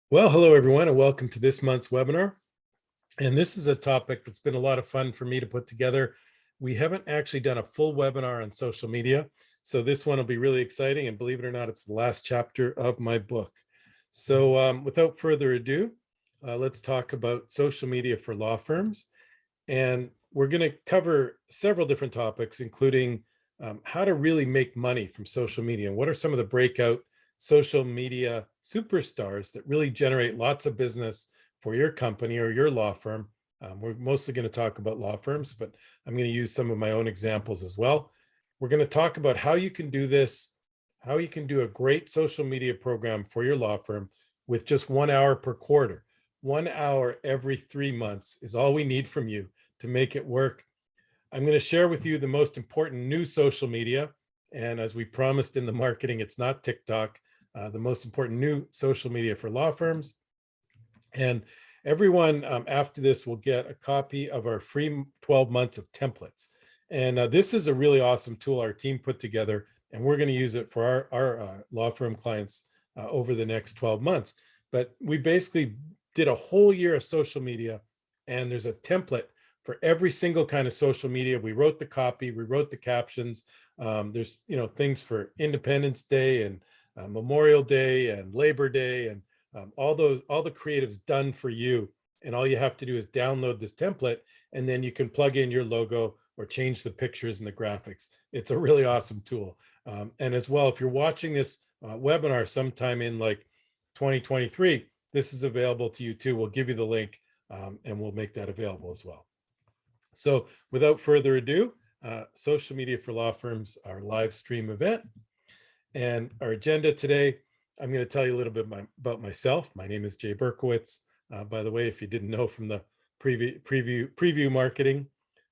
Well, hello everyone, and welcome to this month's webinar. And this is a topic that's been a lot of fun for me to put together. We haven't actually done a full webinar on social media, so this one will be really exciting. And believe it or not, it's the last chapter of my book. So without further ado, let's talk about social media for law firms. And we're going to cover several different topics, including how to really make money from social media and what are some of the breakout social media superstars that really generate lots of business for your company or your law firm. We're mostly going to talk about law firms, but I'm going to use some of my own examples as well. We're going to talk about how you can do this, how you can do a great social media program for your law firm with just 1 hour per quarter. 1 hour every 3 months is all we need from you to make it work. I'm going to share with you the most important new social media. And as we promised in the marketing, it's not TikTok, the most important new social media for law firms. And everyone after this will get a copy of our free 12 months of templates. And this is a really awesome tool our team put together, and we're going to use it for our law firm clients over the next 12 months. But we basically did a whole year of social media, and there's a template for every single kind of social media. We wrote the copy, we wrote the captions. There's things for Independence Day and Memorial Day and Labor Day, and all the creatives done for you. And all you have to do is download this template, and then you can plug in your logo or change the pictures and the graphics. It's a really awesome tool. And as well, if you're watching this webinar sometime in like 2023, this is available to you too. We'll give you the link and we'll make that available as well. So without further ado, social media for law firms, our live stream event. And our agenda today, I'm going to tell you a little bit about myself. My name is Jay Berkowitz, by the way, if you didn't know from the preview marketing.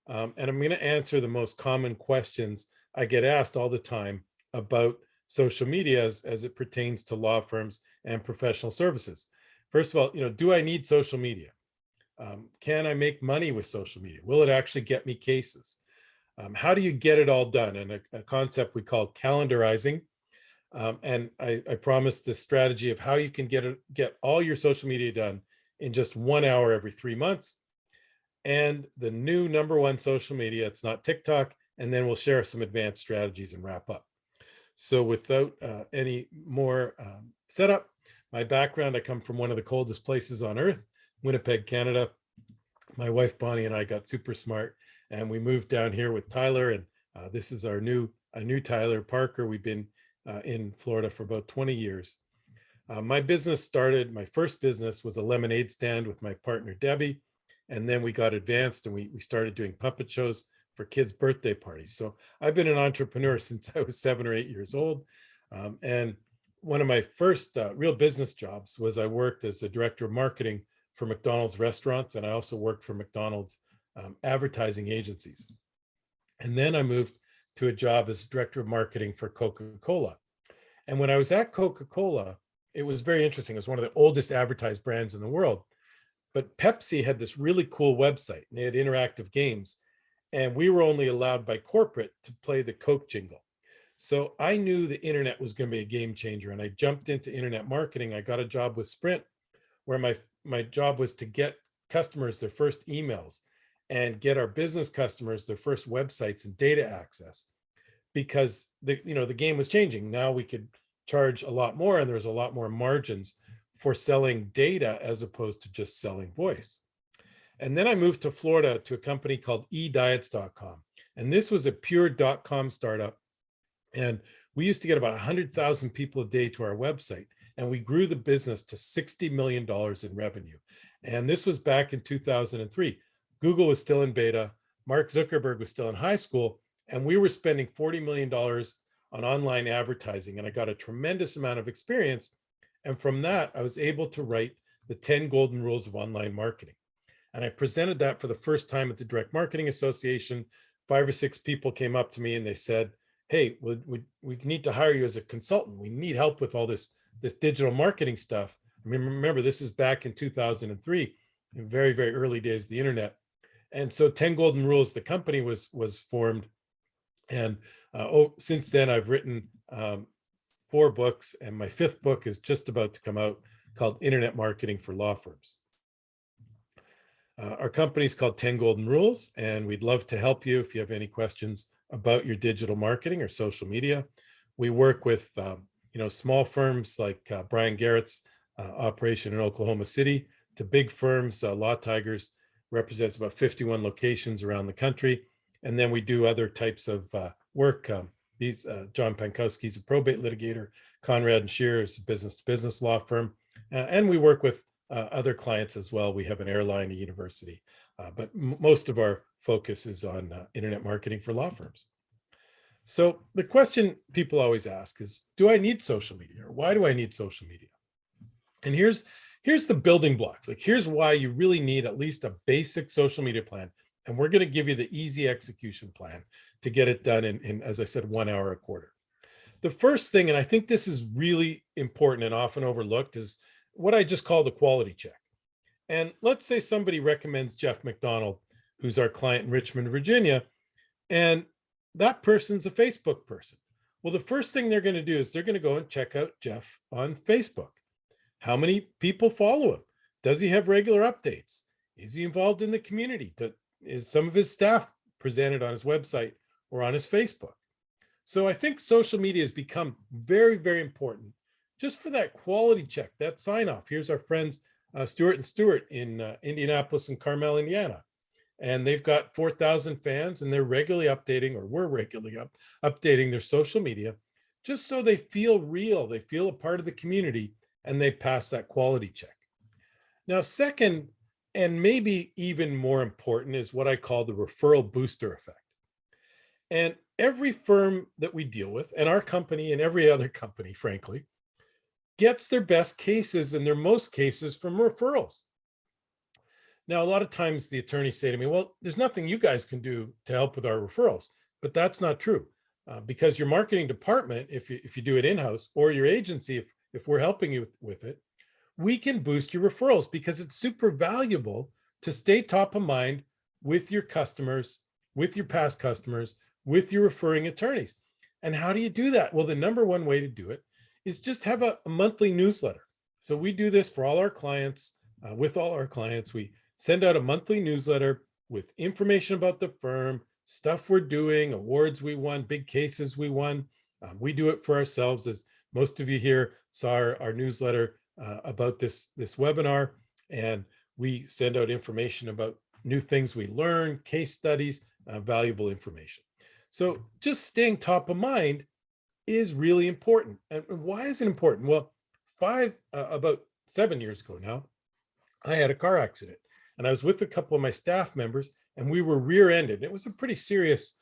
And I'm going to answer the most common questions I get asked all the time about social media as it pertains to law firms and professional services. First of all, do I need social media? Can I make money with social media? Will it actually get me cases? How do you get it all done? And a concept we call calendarizing. And I promised this strategy of how you can get all your social media done in just 1 hour every 3 months. And the new #1 social media, it's not TikTok. And then we'll share some advanced strategies and wrap up. So without any more setup, my background, I come from one of the coldest places on earth, Winnipeg, Canada. My wife, Bonnie, and I got super smart, and we moved down here with Tyler. And this is our new Tyler Parker. We've been in Florida for about 20 years. My first business was a lemonade stand with my partner, Debbie. And then we got advanced and we started doing puppet shows for kids' birthday parties. So I've been an entrepreneur since I was 7 or 8 years old. And one of my first real business jobs was I worked as a director of marketing for McDonald's restaurants. And I also worked for McDonald's advertising agencies. And then I moved to a job as director of marketing for Coca-Cola. And when I was at Coca-Cola, it was very interesting. It was one of the oldest advertised brands in the world. But Pepsi had this really cool website. They had interactive games. And we were only allowed by corporate to play the Coke jingle. So I knew the internet was going to be a game changer. And I jumped into internet marketing. I got a job with Sprint, where my job was to get customers their first emails and get our business customers their first websites and data access, because the game was changing. Now we could charge a lot more, and there's a lot more margins for selling data as opposed to just selling voice. And then I moved to Florida to a company called ediets.com. And this was a pure .com startup. And we used to get about 100,000 people a day to our website. And we grew the business to $60 million in revenue. And this was back in 2003. Google was still in beta. Mark Zuckerberg was still in high school. And we were spending $40 million on online advertising. And I got a tremendous amount of experience. And from that, I was able to write the 10 golden rules of online marketing. And I presented that for the first time at the Direct Marketing Association. 5 or 6 people came up to me and they said, hey, we need to hire you as a consultant. We need help with all this digital marketing stuff. I mean, remember, this is back in 2003, in very, very early days of the internet. And so 10 Golden Rules, the company was formed. And since then, I've written 4 books, and my 5th book is just about to come out. called Internet Marketing for Law Firms. Our company is called 10 Golden Rules, and we'd love to help you if you have any questions about your digital marketing or social media. We work with small firms like Brian Garrett's operation in Oklahoma City to big firms. Law Tigers represents about 51 locations around the country. And then we do other types of work. John Pankowski's a probate litigator. Conrad and Shearer is a business-to-business law firm. And we work with other clients as well. We have an airline, a university, but most of our focus is on internet marketing for law firms. So the question people always ask is, do I need social media, or why do I need social media? And here's the building blocks. Like, here's why you really need at least a basic social media plan. And we're going to give you the easy execution plan to get it done in, as I said, 1 hour a quarter. The first thing, and I think this is really important and often overlooked, is what I just call the quality check. And let's say somebody recommends Jeff McDonald, who's our client in Richmond, Virginia, and that person's a Facebook person. Well, the first thing they're going to do is they're going to go and check out Jeff on Facebook. How many people follow him? Does he have regular updates? Is he involved in the community? Is some of his staff presented on his website or on his Facebook? So I think social media has become very, very important just for that quality check, that sign off. Here's our friends, Stuart and Stuart in Indianapolis and Carmel, Indiana. And they've got 4,000 fans, and they're regularly updating, or we're regularly updating their social media, just so they feel real, they feel a part of the community, and they pass that quality check. Now, second, and maybe even more important, is what I call the referral booster effect. And every firm that we deal with, and our company and every other company, frankly, gets their best cases and their most cases from referrals. Now, a lot of times the attorneys say to me, well, there's nothing you guys can do to help with our referrals, but that's not true, because your marketing department, if you do it in-house, or your agency, if we're helping you with it, we can boost your referrals, because it's super valuable to stay top of mind with your customers, with your past customers, with your referring attorneys. And how do you do that? Well, the number one way to do it is just have a monthly newsletter. So we do this for all our clients, with all our clients. We send out a monthly newsletter with information about the firm, stuff we're doing, awards we won, big cases we won. We do it for ourselves, as most of you here saw our newsletter about this webinar, and we send out information about new things we learn, case studies, valuable information. So just staying top of mind is really important. And why is it important? Well, about 7 years ago now, I had a car accident, and I was with a couple of my staff members, and we were rear-ended. It was a pretty serious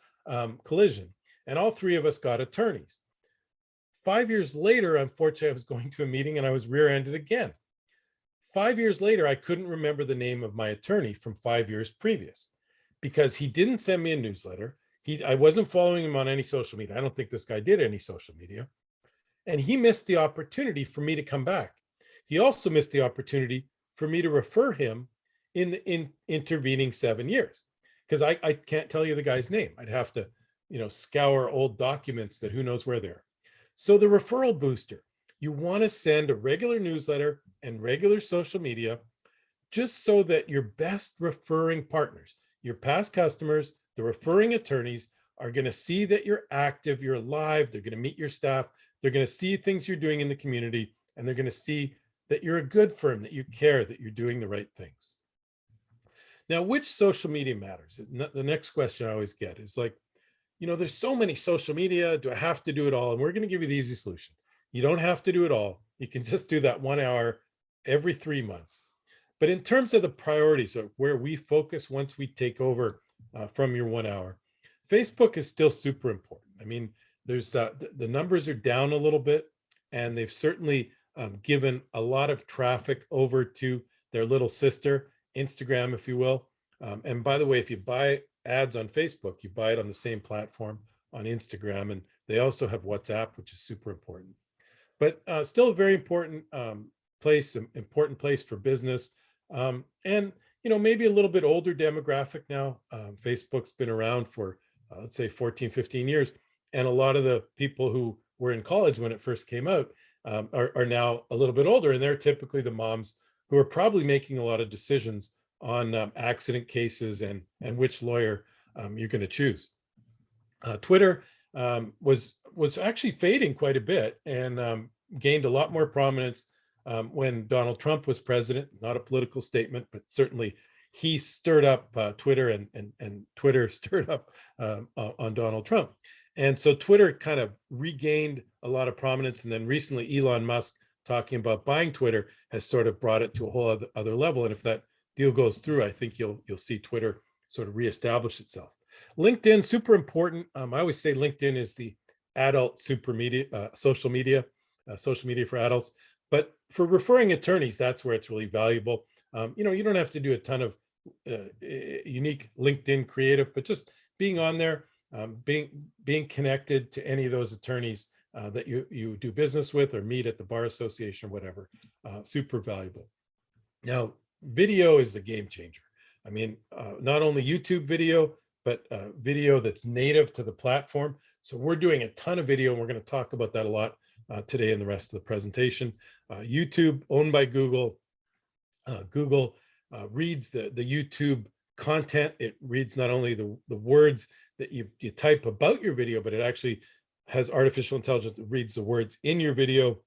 collision, and all three of us got attorneys. 5 years later, unfortunately, I was going to a meeting and I was rear-ended again. 5 years later, I couldn't remember the name of my attorney from 5 years previous, because he didn't send me a newsletter. I wasn't following him on any social media. I don't think this guy did any social media. And he missed the opportunity for me to come back. He also missed the opportunity for me to refer him in intervening 7 years, because I can't tell you the guy's name. I'd have to, scour old documents that who knows where they are. So the referral booster, you want to send a regular newsletter and regular social media, just so that your best referring partners, your past customers, the referring attorneys, are going to see that you're active, you're live, they're going to meet your staff, they're going to see things you're doing in the community, and they're going to see that you're a good firm, that you care, that you're doing the right things. Now, which social media matters? The next question I always get is like, there's so many social media, do I have to do it all? And we're going to give you the easy solution. You don't have to do it all. You can just do that 1 hour every 3 months. But in terms of the priorities of where we focus once we take over from your 1 hour, Facebook is still super important. I mean, there's the numbers are down a little bit, and they've certainly given a lot of traffic over to their little sister, Instagram, if you will. And by the way, if you buy ads on Facebook, you buy it on the same platform on Instagram, and they also have WhatsApp, which is super important. But still a very important place for business. And maybe a little bit older demographic now. Facebook's been around for let's say 14, 15 years. And a lot of the people who were in college when it first came out, are now a little bit older, and they're typically the moms who are probably making a lot of decisions on accident cases and which lawyer you're going to choose. Twitter was actually fading quite a bit and gained a lot more prominence when Donald Trump was president. Not a political statement, but certainly he stirred up Twitter, and Twitter stirred up on Donald Trump. And so Twitter kind of regained a lot of prominence. And then recently, Elon Musk talking about buying Twitter has sort of brought it to a whole other level. And if that deal goes through, I think you'll see Twitter sort of reestablish itself. LinkedIn, super important. I always say LinkedIn is the adult social media for adults. But for referring attorneys, that's where it's really valuable. You don't have to do a ton of unique LinkedIn creative, but just being on there, being connected to any of those attorneys that you do business with or meet at the bar association, or whatever, super valuable. Now, video is the game changer. I mean, not only YouTube video, but video that's native to the platform. So we're doing a ton of video, and we're going to talk about that a lot today in the rest of the presentation. YouTube, owned by Google. Google reads the YouTube content. It reads not only the words that you type about your video, but it actually has artificial intelligence that reads the words in your video.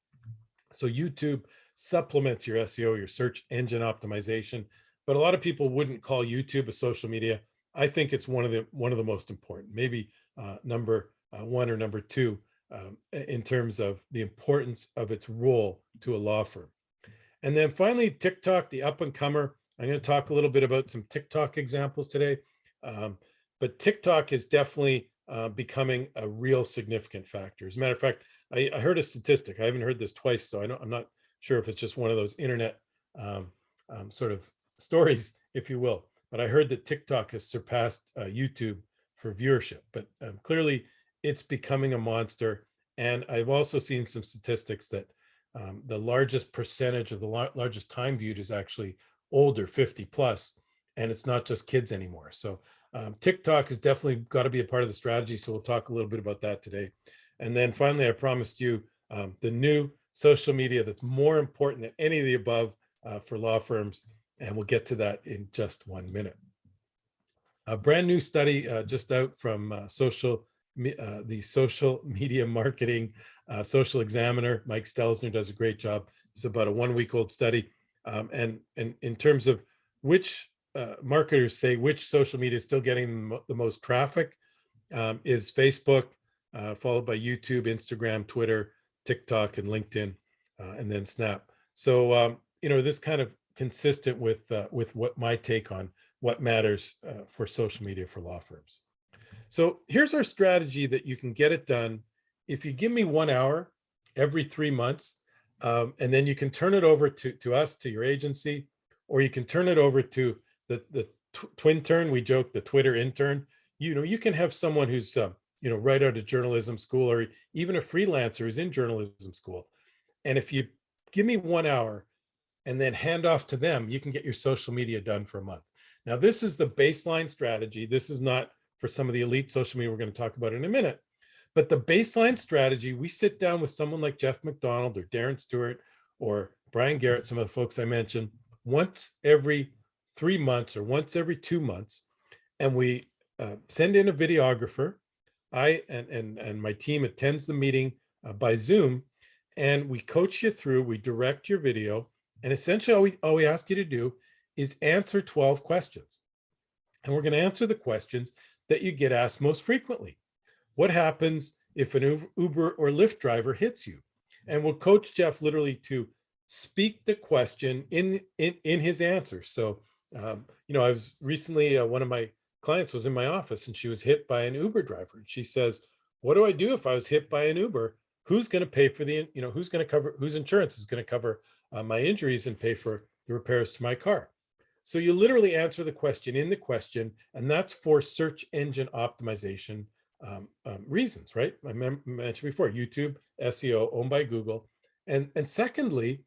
So YouTube supplements your SEO, your search engine optimization. But a lot of people wouldn't call YouTube a social media. I think it's one of the most important, maybe number one or number two in terms of the importance of its role to a law firm. And then finally, TikTok, the up and comer. I'm going to talk a little bit about some TikTok examples today. But TikTok is definitely becoming a real significant factor. As a matter of fact, I heard a statistic. I haven't heard this twice, so I'm not sure if it's just one of those internet sort of stories, if you will. But I heard that TikTok has surpassed YouTube for viewership. But clearly, it's becoming a monster. And I've also seen some statistics that the largest percentage of the largest time viewed is actually older, 50 plus, and it's not just kids anymore. So TikTok has definitely got to be a part of the strategy. So we'll talk a little bit about that today. And then finally, I promised you the new social media that's more important than any of the above for law firms. And we'll get to that in just 1 minute. A brand new study just out from the social media marketing social examiner. Mike Stelzner does a great job. It's about a 1-week-old study. And in terms of which marketers say which social media is still getting the most traffic, is Facebook, followed by YouTube, Instagram, Twitter, TikTok, and LinkedIn, and then Snap. So, this kind of consistent with what my take on what matters for social media for law firms. So here's our strategy that you can get it done if you give me 1 hour every 3 months, and then you can turn it over to us, to your agency, or you can turn it over to the twintern. We joke, the Twitter intern. You can have someone who's right out of journalism school, or even a freelancer who's in journalism school. And if you give me 1 hour and then hand off to them, you can get your social media done for a month. Now, this is the baseline strategy. This is not for some of the elite social media we're going to talk about in a minute. But the baseline strategy, we sit down with someone like Jeff McDonald or Darren Stewart or Brian Garrett, some of the folks I mentioned, once every 3 months or once every 2 months, and we send in a videographer. I and my team attends the meeting by Zoom, and we coach you through, we direct your video, and essentially all we ask you to do is answer 12 questions. And we're going to answer the questions that you get asked most frequently. What happens if an Uber or Lyft driver hits you? And we'll coach Jeff literally to speak the question in his answer. So, I was recently, one of my clients was in my office and she was hit by an Uber driver. And she says, what do I do if I was hit by an Uber? Who's going to pay for who's going to cover, whose insurance is going to cover my injuries and pay for the repairs to my car? So you literally answer the question in the question, and that's for search engine optimization reasons, right? I mentioned before, YouTube, SEO, owned by Google. And secondly,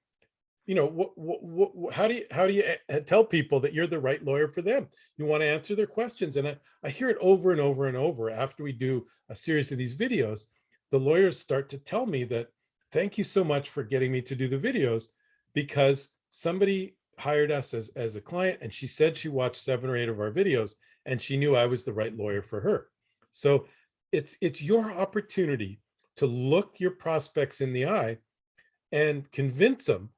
how do you tell people that you're the right lawyer for them? You want to answer their questions. And I hear it over and over and over after we do a series of these videos. The lawyers start to tell me that thank you so much for getting me to do the videos, because somebody hired us as a client, and she said she watched 7 or 8 of our videos, and she knew I was the right lawyer for her. So it's your opportunity to look your prospects in the eye and convince them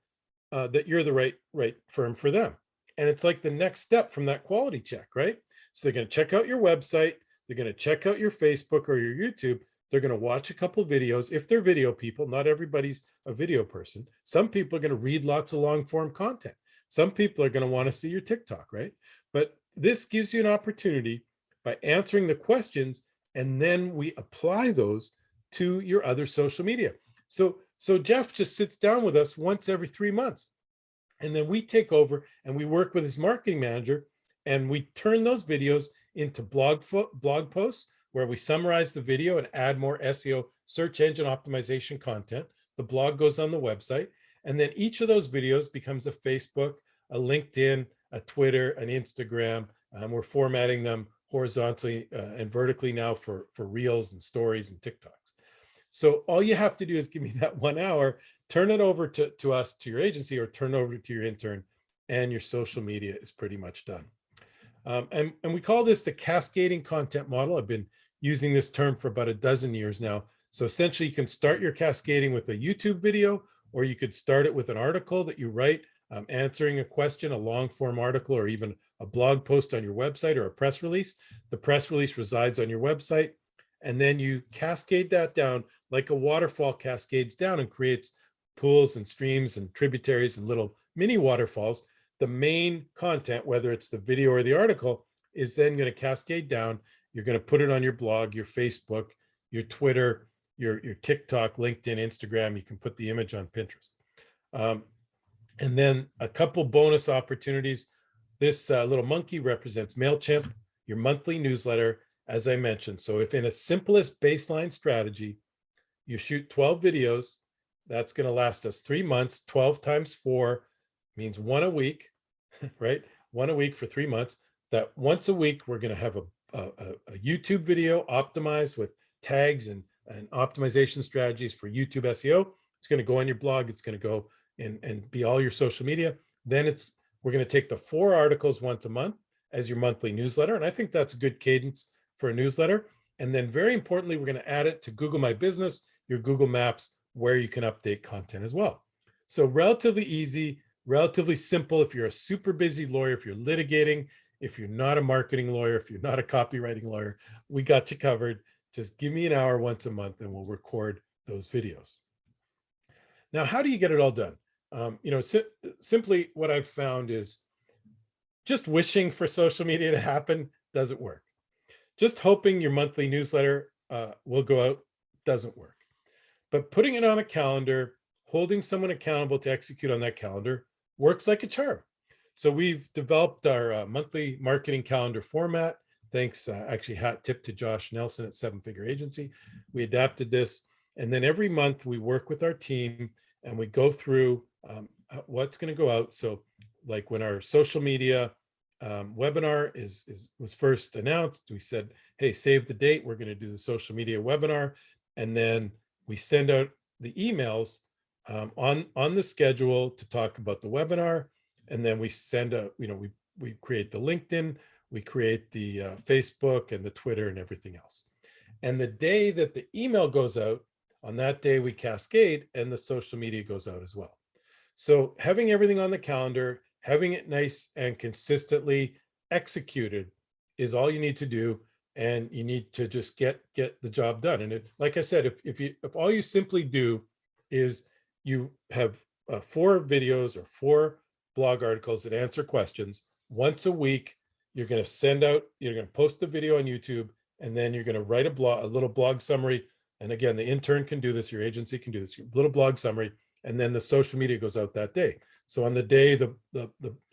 that you're the right firm for them. And it's like the next step from that quality check, right? So they're going to check out your website, they're going to check out your Facebook or your YouTube, they're going to watch a couple videos. If they're video people, not everybody's a video person. Some people are going to read lots of long form content. Some people are going to want to see your TikTok, right? But this gives you an opportunity by answering the questions, and then we apply those to your other social media. So Jeff just sits down with us once every 3 months, and then we take over and we work with his marketing manager, and we turn those videos into blog posts where we summarize the video and add more SEO, search engine optimization content. The blog goes on the website, and then each of those videos becomes a Facebook, a LinkedIn, a Twitter, an Instagram. We're formatting them horizontally and vertically now for Reels and stories and TikToks. So all you have to do is give me that 1 hour, turn it over to us, to your agency, or turn over to your intern, and your social media is pretty much done. And we call this the cascading content model. I've been using this term for about a dozen years now. So essentially you can start your cascading with a YouTube video, or you could start it with an article that you write, answering a question, a long form article, or even a blog post on your website, or a press release. The press release resides on your website, and then you cascade that down like a waterfall cascades down and creates pools and streams and tributaries and little mini waterfalls. The main content, whether it's the video or the article, is then going to cascade down. You're going to put it on your blog, your Facebook, your Twitter, your TikTok, LinkedIn, Instagram. You can put the image on Pinterest. And then a couple bonus opportunities. This little monkey represents MailChimp, your monthly newsletter, as I mentioned. So if in a simplest baseline strategy, you shoot 12 videos, that's going to last us 3 months. 12 times 4 means 1 a week, right? 1 a week for 3 months. That once a week, we're going to have a YouTube video optimized with tags and optimization strategies for YouTube SEO. It's going to go on your blog. It's going to go and be all your social media. Then we're going to take the 4 articles once a month as your monthly newsletter. And I think that's a good cadence for a newsletter. And then very importantly, we're going to add it to Google My Business, your Google Maps, where you can update content as well. So relatively easy, relatively simple. If you're a super busy lawyer, if you're litigating, if you're not a marketing lawyer, if you're not a copywriting lawyer, we got you covered. Just give me an hour once a month and we'll record those videos. Now, how do you get it all done? Simply what I've found is just wishing for social media to happen doesn't work. Just hoping your monthly newsletter will go out doesn't work. But putting it on a calendar, holding someone accountable to execute on that calendar works like a charm. So we've developed our monthly marketing calendar format. Thanks, actually, hat tip to Josh Nelson at 7 Figure Agency. We adapted this. And then every month we work with our team and we go through what's going to go out. So like when our social media webinar was first announced, we said, hey, save the date. We're going to do the social media webinar. And then we send out the emails on the schedule to talk about the webinar. And then we send out, we create the LinkedIn, we create the Facebook and the Twitter and everything else. And the day that the email goes out, on that day we cascade and the social media goes out as well. So having everything on the calendar, having it nice and consistently executed is all you need to do. And you need to just get the job done. And like I said, if all you simply do is you have 4 videos or 4 blog articles that answer questions once a week, you're going to post the video on YouTube, and then you're going to write a little blog summary. And again, the intern can do this, your agency can do this, your little blog summary, and then the social media goes out that day. So on the day the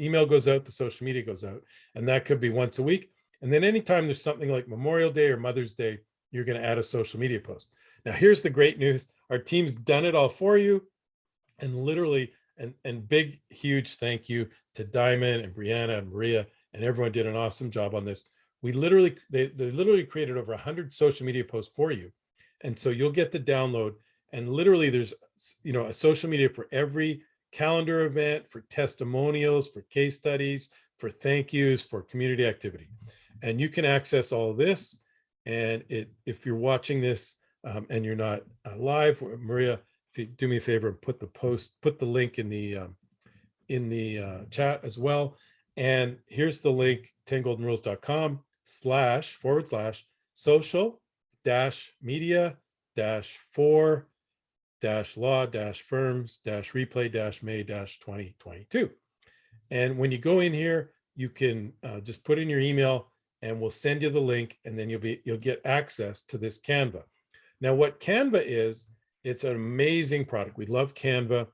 email goes out, the social media goes out, and that could be once a week. And then anytime there's something like Memorial Day or Mother's Day, you're going to add a social media post. Now, here's the great news. Our team's done it all for you. And literally, and big, huge thank you to Diamond and Brianna and Maria, and everyone did an awesome job on this. They literally created over 100 social media posts for you. And so you'll get the download. And literally there's a social media for every calendar event, for testimonials, for case studies, for thank yous, for community activity. And you can access all of this. And if you're watching this and you're not live, Maria, if you do me a favor and put the link in the chat as well. And here's the link, 10goldenrules.com/social-media-for-law-firms-replay-may-2022. And when you go in here, you can just put in your email and we'll send you the link, and then you'll get access to this Canva. Now, what Canva is, it's an amazing product. We love Canva.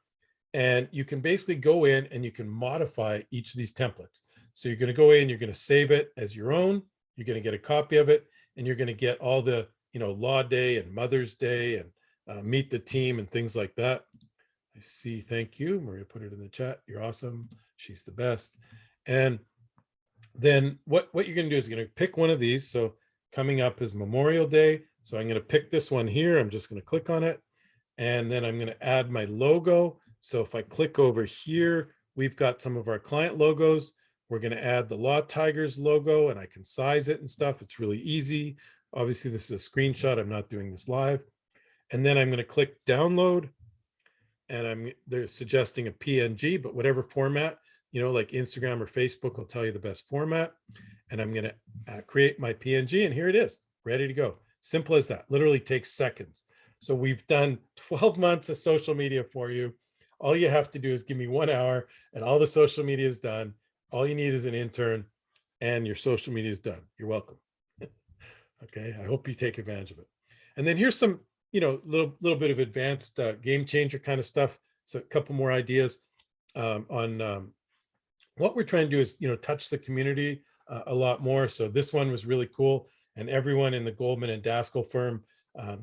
And you can basically go in and you can modify each of these templates. So you're going to go in, you're going to save it as your own, you're going to get a copy of it, and you're going to get all the, Law Day and Mother's Day and meet the team and things like that. I see, thank you. Maria put it in the chat. You're awesome. She's the best. And then what you're going to do is you're going to pick one of these. So coming up is Memorial Day. So I'm going to pick this one here. I'm just going to click on it. And then I'm going to add my logo. So if I click over here, we've got some of our client logos. We're going to add the Law Tigers logo, and I can size it and stuff. It's really easy. Obviously, this is a screenshot. I'm not doing this live. And then I'm going to click download, and they're suggesting a PNG, but whatever format, like Instagram or Facebook will tell you the best format. And I'm going to create my PNG, and here it is, ready to go. Simple as that. Literally takes seconds. So we've done 12 months of social media for you. All you have to do is give me 1 hour and all the social media is done. All you need is an intern and your social media is done. You're welcome. Okay, I hope you take advantage of it. And then here's some, little bit of advanced game changer kind of stuff. So a couple more ideas on what we're trying to do is, touch the community a lot more. So this one was really cool. And everyone in the Goldman and Daskell firm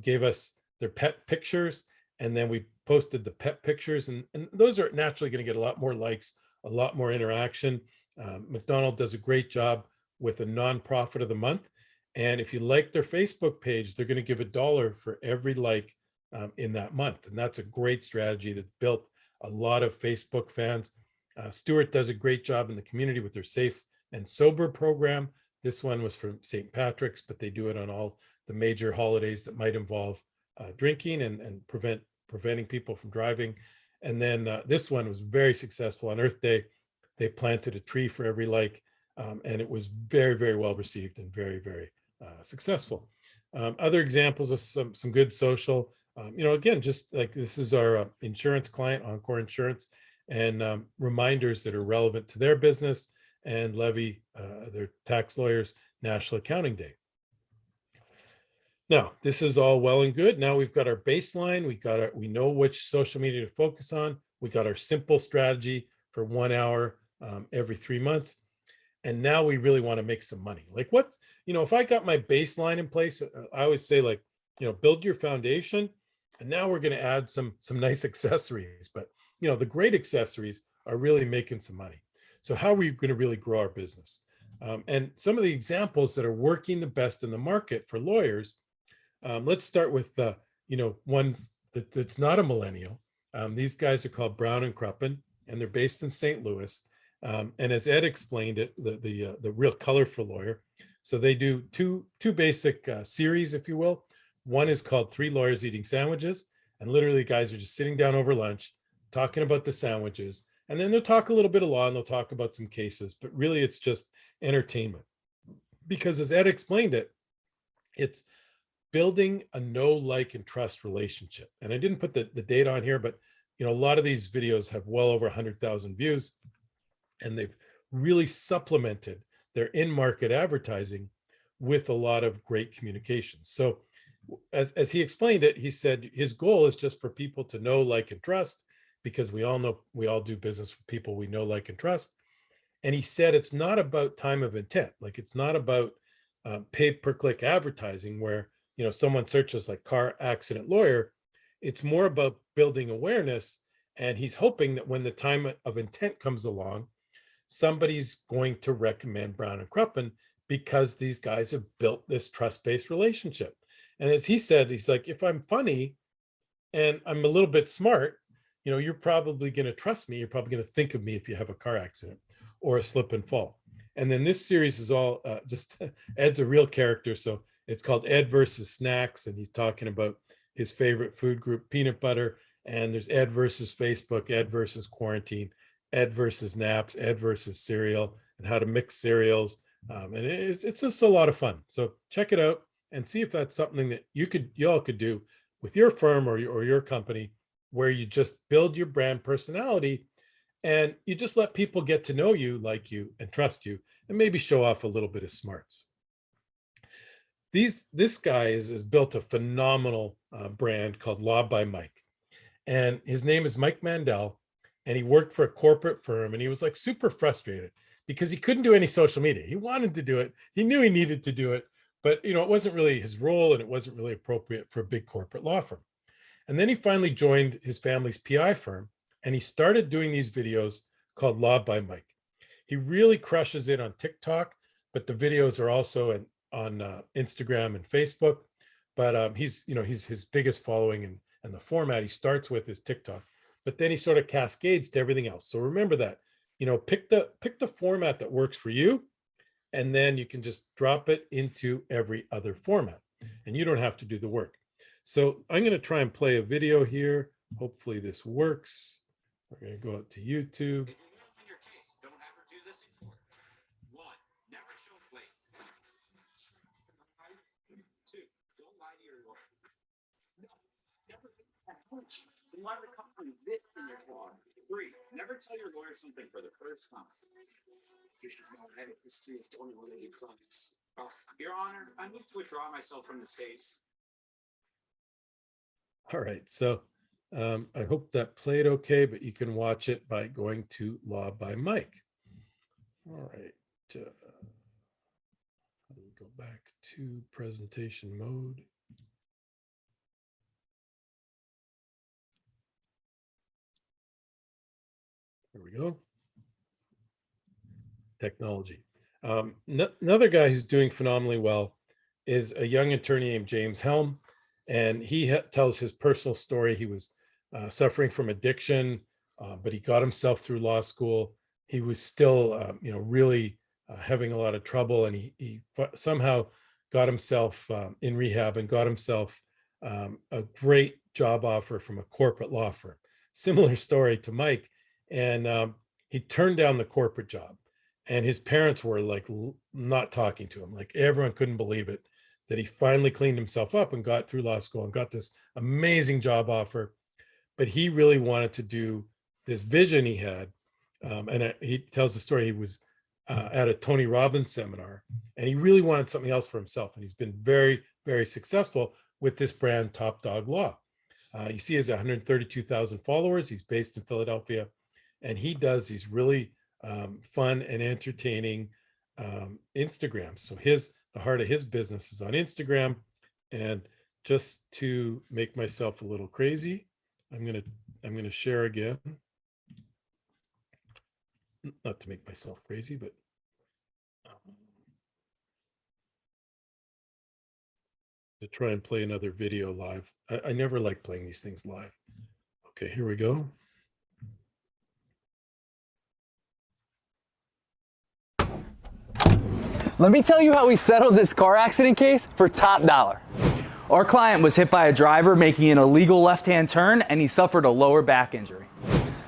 gave us their pet pictures. And then we posted the pet pictures, and those are naturally going to get a lot more likes, a lot more interaction. McDonald does a great job with a nonprofit of the month. And if you like their Facebook page, they're going to give $1 for every like in that month. And that's a great strategy that built a lot of Facebook fans. Stuart does a great job in the community with their Safe and Sober program. This one was from St. Patrick's, but they do it on all the major holidays that might involve drinking and preventing people from driving. And then this one was very successful. On Earth Day, they planted a tree for every like, and it was very, very well received and very, very successful. Other examples of some good social, again, just like this is our insurance client, Encore Insurance, and reminders that are relevant to their business, and Levy, their tax lawyers, National Accounting Day. Now, this is all well and good. Now we've got our baseline. We know which social media to focus on. We got our simple strategy for 1 hour every 3 months. And now we really want to make some money. Like what, if I got my baseline in place, I always say like, build your foundation. And now we're going to add some nice accessories. But, the great accessories are really making some money. So how are we going to really grow our business? And some of the examples that are working the best in the market for lawyers. Let's start with, one that's not a millennial. These guys are called Brown and Cruppen, and they're based in St. Louis. And as Ed explained it, the real colorful lawyer. So they do two basic series, if you will. One is called 3 Lawyers Eating Sandwiches. And literally guys are just sitting down over lunch, talking about the sandwiches. And then they'll talk a little bit of law and they'll talk about some cases, but really it's just entertainment. Because as Ed explained it, it's building a know, like, and trust relationship. And I didn't put the data on here, but a lot of these videos have well over 100,000 views, and they've really supplemented their in-market advertising with a lot of great communications. So as he explained it, he said his goal is just for people to know, like, and trust, because we all know, we all do business with people we know, like, and trust. And he said it's not about time of intent. Like it's not about pay-per-click advertising where someone searches like car accident lawyer. It's more about building awareness. And he's hoping that when the time of intent comes along, somebody's going to recommend Brown and Cruppen because these guys have built this trust-based relationship. And as he said, he's like, if I'm funny, and I'm a little bit smart, you're probably going to trust me. You're probably going to think of me if you have a car accident or a slip and fall. And then this series is all just Ed's a real character. So it's called Ed versus Snacks. And he's talking about his favorite food group, peanut butter. And there's Ed versus Facebook, Ed versus quarantine, Ed versus naps, Ed versus cereal, and how to mix cereals. And it's just a lot of fun. So check it out and see if that's something that you all could do with your firm or your company, where you just build your brand personality and you just let people get to know you, like you, and trust you, and maybe show off a little bit of smarts. This guy has built a phenomenal brand called Law by Mike. And his name is Mike Mandel. And he worked for a corporate firm, and he was like super frustrated because he couldn't do any social media. He wanted to do it. He knew he needed to do it, but it wasn't really his role, and it wasn't really appropriate for a big corporate law firm. And then he finally joined his family's PI firm, and he started doing these videos called Law by Mike. He really crushes it on TikTok, but the videos are also on Instagram and Facebook. But he's his biggest following, and the format he starts with is TikTok, but then he sort of cascades to everything else. So remember that, pick the format that works for you, and then you can just drop it into every other format, and you don't have to do the work. So I'm going to try and play a video here. Hopefully this works. We're going to go out to YouTube. Don't ever do this anymore. 1, never show plate. 2, don't lie to your lawyer. No, never punch. Why would come from this in your car? 3, never tell your lawyer something for the first time. You should know I have a history of 21 crimes. Your Honor, I move to withdraw myself from this case. All right, so I hope that played okay, but you can watch it by going to Law by Mike. All right, let me go back to presentation mode. There we go. Technology. Another guy who's doing phenomenally well is a young attorney named James Helm. And he tells his personal story. He was suffering from addiction, but he got himself through law school. He was still, really having a lot of trouble, and he somehow got himself in rehab and got himself a great job offer from a corporate law firm. Similar story to Mike, and he turned down the corporate job, and his parents were like not talking to him. Like everyone couldn't believe it, that he finally cleaned himself up and got through law school and got this amazing job offer. But he really wanted to do this vision he had. And he tells the story, he was at a Tony Robbins seminar, and he really wanted something else for himself. And he's been very, very successful with this brand, Top Dog Law. You see he has 132,000 followers. He's based in Philadelphia, and he does these really fun and entertaining Instagrams. So the heart of his business is on Instagram. And just to make myself a little crazy, I'm gonna share again. Not to make myself crazy, but to try and play another video live. I never like playing these things live. Okay, here we go. Let me tell you how we settled this car accident case for top dollar. Our client was hit by a driver making an illegal left-hand turn, and he suffered a lower back injury.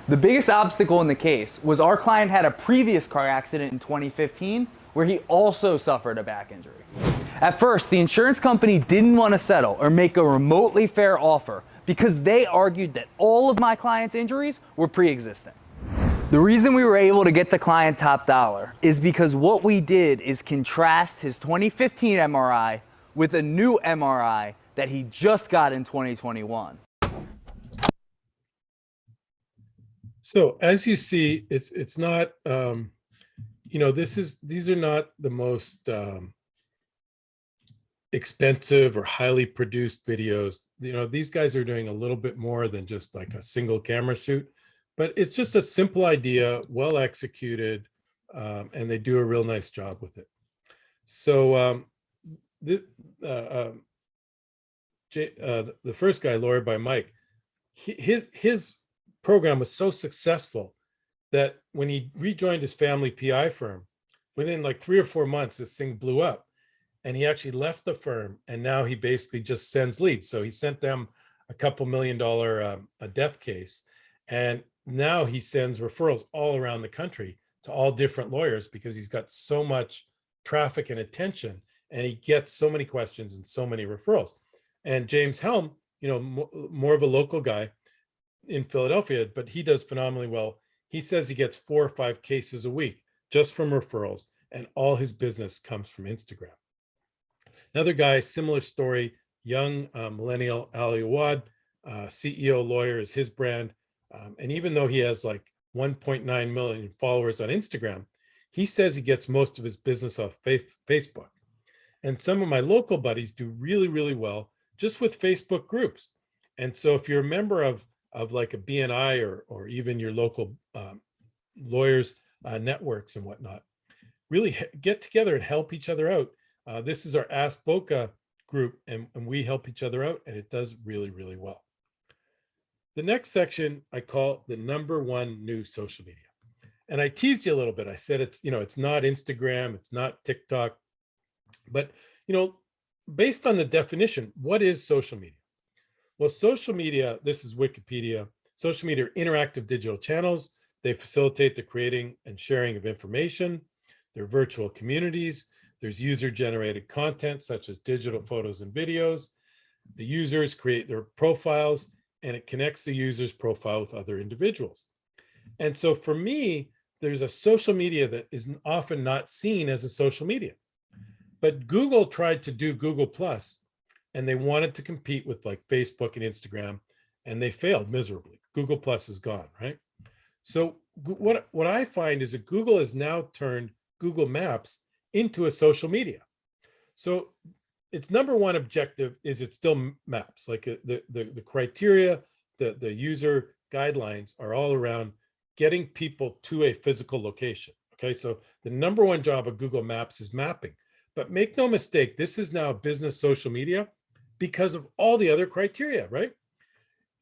The biggest obstacle in the case was our client had a previous car accident in 2015 where he also suffered a back injury. At first, the insurance company didn't want to settle or make a remotely fair offer because they argued that all of my client's injuries were pre-existing. The reason we were able to get the client top dollar is because what we did is contrast his 2015 MRI with a new MRI that he just got in 2021. So as you see, it's not, these are not the most expensive or highly produced videos. These guys are doing a little bit more than just like a single camera shoot, but it's just a simple idea, well executed, and they do a real nice job with it. So the first guy, Law by Mike, his program was so successful that when he rejoined his family PI firm, within like 3 or 4 months, this thing blew up. And he actually left the firm, and now he basically just sends leads. So he sent them a couple $1 million a death case, and now he sends referrals all around the country to all different lawyers because he's got so much traffic and attention, and he gets so many questions and so many referrals. And James Helm, more of a local guy in Philadelphia, but he does phenomenally well. He says he gets 4 or 5 cases a week just from referrals, and all his business comes from Instagram. Another guy, similar story, young millennial, Ali Awad, CEO lawyer is his brand. And even though he has like 1.9 million followers on Instagram, he says he gets most of his business off Facebook. And some of my local buddies do really, really well just with Facebook groups. And so if you're a member of like a BNI or even your local lawyers networks and whatnot, really get together and help each other out. This is our Ask Boca group, and we help each other out, and it does really, really well. The next section I call the #1 new social media. And I teased you a little bit. I said it's not Instagram, it's not TikTok, but based on the definition, what is social media? Well, social media, this is Wikipedia, social media are interactive digital channels. They facilitate the creating and sharing of information. They're virtual communities. There's user-generated content such as digital photos and videos. The users create their profiles, and it connects the user's profile with other individuals. And so for me, there's a social media that is often not seen as a social media. But Google tried to do Google Plus, and they wanted to compete with like Facebook and Instagram, and they failed miserably. Google Plus is gone, right? So what I find is that Google has now turned Google Maps into a social media. So its #1 objective is it's still maps. Like the criteria, the user guidelines are all around getting people to a physical location. Okay, so the #1 job of Google Maps is mapping. But make no mistake, this is now a business social media because of all the other criteria, right?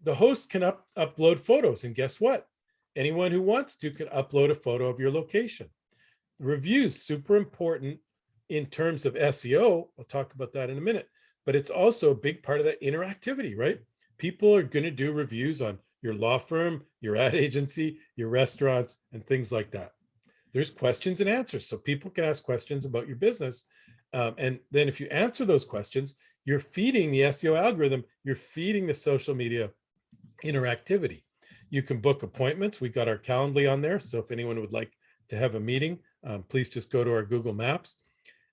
The host can upload photos, and guess what? Anyone who wants to can upload a photo of your location. Reviews, super important in terms of SEO. I'll talk about that in a minute, but it's also a big part of that interactivity, right? People are going to do reviews on your law firm, your ad agency, your restaurants, and things like that. There's questions and answers, so people can ask questions about your business. And then if you answer those questions, you're feeding the SEO algorithm, you're feeding the social media interactivity. You can book appointments. We've got our Calendly on there. So if anyone would like to have a meeting, please just go to our Google Maps.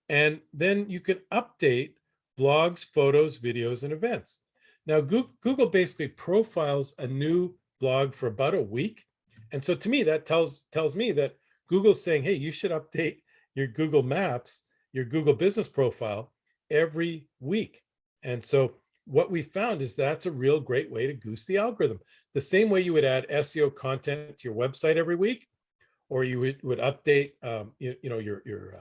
And then you can update blogs, photos, videos, and events. Now, Google basically profiles a new blog for about a week. And so to me, that tells me that Google's saying, hey, you should update your Google Maps, your Google business profile every week. And so what we found is that's a real great way to goose the algorithm. The same way you would add SEO content to your website every week, or you would update your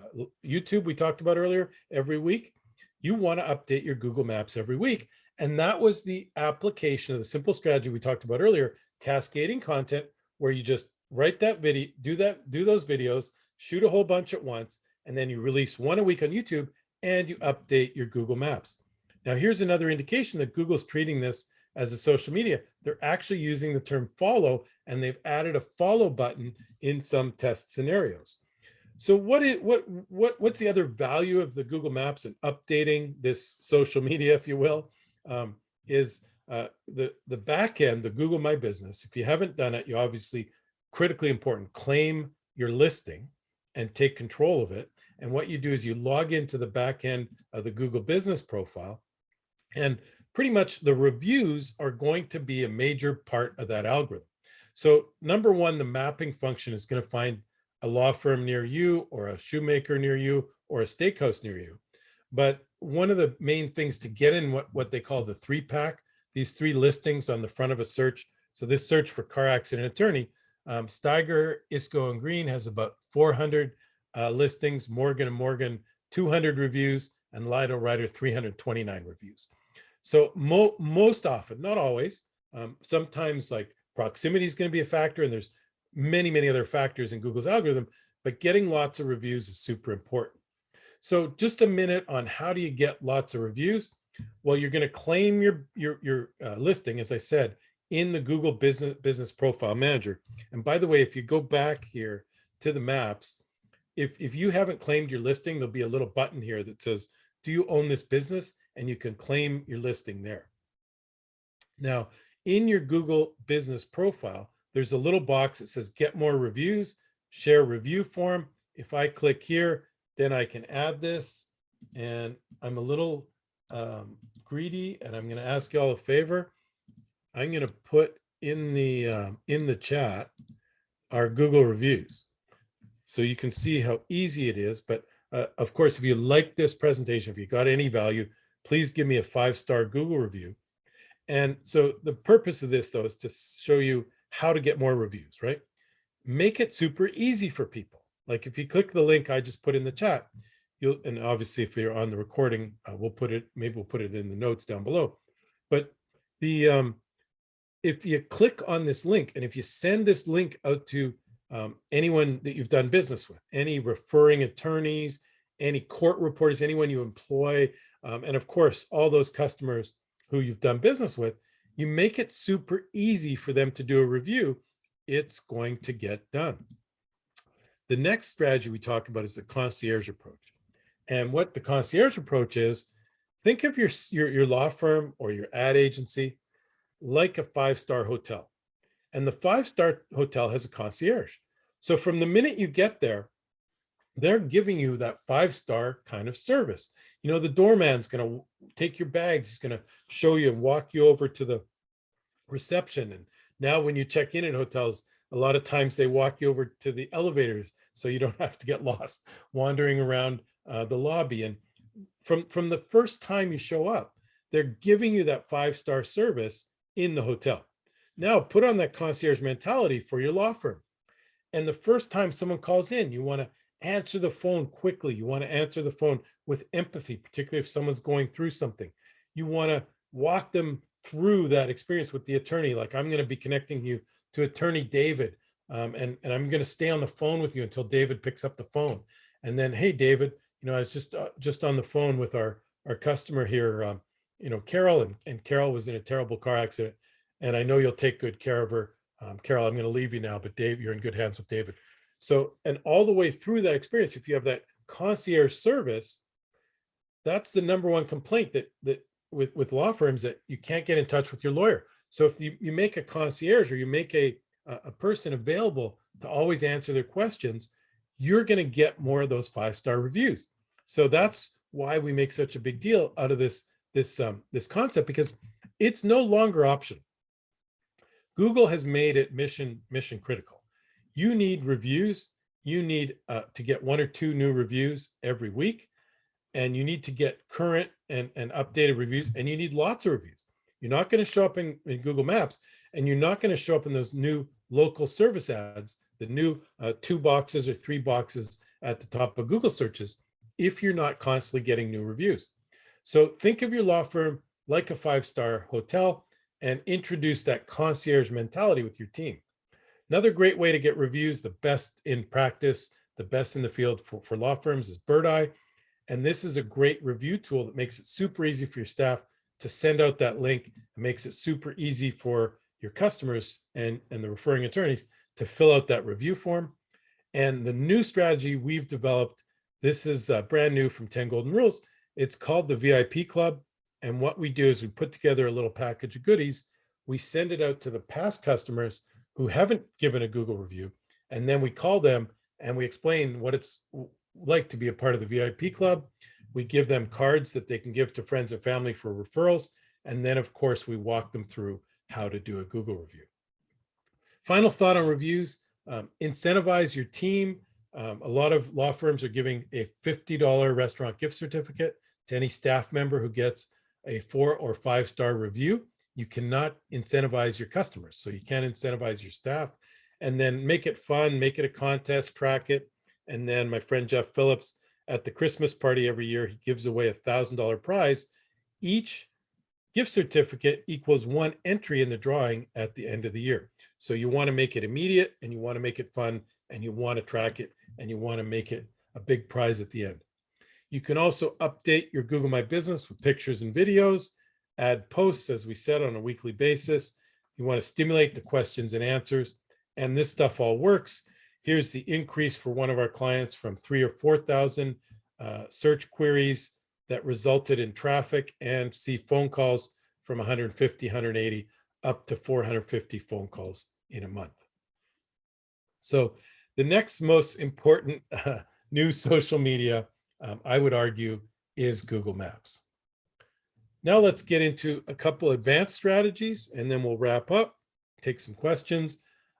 YouTube we talked about earlier every week. You want to update your Google Maps every week. And that was the application of the simple strategy we talked about earlier, cascading content, where you just write that video, do those videos, shoot a whole bunch at once, and then you release one a week on YouTube and you update your Google Maps. Now, here's another indication that Google's treating this as a social media. They're actually using the term follow, and they've added a follow button in some test scenarios. So what's the other value of the Google Maps and updating this social media, if you will, is the back end, the Google My Business. If you haven't done it, you obviously, critically important, claim your listing and take control of it. And what you do is you log into the back end of the Google business profile, and pretty much the reviews are going to be a major part of that algorithm. So #1, the mapping function is going to find a law firm near you, or a shoemaker near you, or a steakhouse near you. But one of the main things to get in what they call the 3-pack, these 3 listings on the front of a search. So this search for car accident attorney, Steiger, Isco, and Green has about 400 listings, Morgan & Morgan 200 reviews, and Lido Writer 329 reviews. So most often, not always, Sometimes like proximity is going to be a factor, and there's many, many other factors in Google's algorithm, but getting lots of reviews is super important. So just a minute on how do you get lots of reviews? Well, you're going to claim your listing, as I said, in the Google Business Profile Manager. And by the way, if you go back here to the maps, if you haven't claimed your listing, there'll be a little button here that says, do you own this business? And you can claim your listing there. Now, in your Google Business Profile, there's a little box that says get more reviews, share review form. If I click here, then I can add this. And I'm a little greedy, and I'm going to ask you all a favor. I'm going to put in the chat our Google reviews, so you can see how easy it is. But of course, if you like this presentation, if you got any value, please give me a 5-star Google review. And so the purpose of this, though, is to show you how to get more reviews, right? Make it super easy for people. Like if you click the link I just put in the chat, and obviously if you're on the recording, maybe we'll put it in the notes down below. But if you click on this link, and if you send this link out to anyone that you've done business with, any referring attorneys, any court reporters, anyone you employ, and of course, all those customers who you've done business with, you make it super easy for them to do a review, it's going to get done. The next strategy we talk about is the concierge approach. And what the concierge approach is, think of your law firm or your ad agency like a 5-star hotel. And the 5-star hotel has a concierge. So from the minute you get there, they're giving you that 5-star kind of service. You know, the doorman's going to take your bags, he's going to show you and walk you over to the reception. And now when you check in at hotels, a lot of times they walk you over to the elevators so you don't have to get lost wandering around the lobby. And from the first time you show up, they're giving you that 5-star service in the hotel. Now put on that concierge mentality for your law firm. And the first time someone calls in, you want to answer the phone quickly. You want to answer the phone with empathy, particularly if someone's going through something. You want to walk them through that experience with the attorney. Like, I'm going to be connecting you to attorney David, and I'm going to stay on the phone with you until David picks up the phone. And then, hey, David, you know, I was just on the phone with our customer here, you know, Carol, and Carol was in a terrible car accident, and I know you'll take good care of her. Carol, I'm going to leave you now, but Dave, you're in good hands with David. So, and all the way through that experience, if you have that concierge service, that's the number one complaint that with law firms, that you can't get in touch with your lawyer. So if you make a concierge, or you make a person available to always answer their questions, you're going to get more of those 5-star reviews. So that's why we make such a big deal out of this concept, because it's no longer optional. Google has made it mission critical. You need reviews. You need to get 1 or 2 new reviews every week, and you need to get current and updated reviews, and you need lots of reviews. You're not going to show up in Google Maps, and you're not going to show up in those new local service ads, the new 2 boxes or 3 boxes at the top of Google searches, if you're not constantly getting new reviews. So think of your law firm like a 5-star hotel, and introduce that concierge mentality with your team. Another great way to get reviews, the best in practice, the best in the field for law firms, is Birdeye. And this is a great review tool that makes it super easy for your staff to send out that link. It makes it super easy for your customers and the referring attorneys to fill out that review form. And the new strategy we've developed, this is brand new from 10 Golden Rules. It's called the VIP Club. And what we do is we put together a little package of goodies. We send it out to the past customers who haven't given a Google review. And then we call them and we explain what it's like to be a part of the VIP Club. We give them cards that they can give to friends and family for referrals. And then, of course, we walk them through how to do a Google review. Final thought on reviews, incentivize your team. A lot of law firms are giving a $50 restaurant gift certificate to any staff member who gets a 4 or 5-star review. You cannot incentivize your customers, so you can't incentivize your staff. And then make it fun, make it a contest, track it. And then my friend Jeff Phillips, at the Christmas party every year, he gives away $1,000 prize. Each gift certificate equals one entry in the drawing at the end of the year. So you want to make it immediate, and you want to make it fun, and you want to track it, and you want to make it a big prize at the end. You can also update your Google My Business with pictures and videos, add posts, as we said, on a weekly basis. You want to stimulate the questions and answers, and this stuff all works. Here's the increase for one of our clients from 3,000 or 4,000 search queries that resulted in traffic, and see phone calls from 150, 180 up to 450 phone calls in a month. So the next most important new social media, I would argue, is Google Maps. Now let's get into a couple advanced strategies, and then we'll wrap up, take some questions.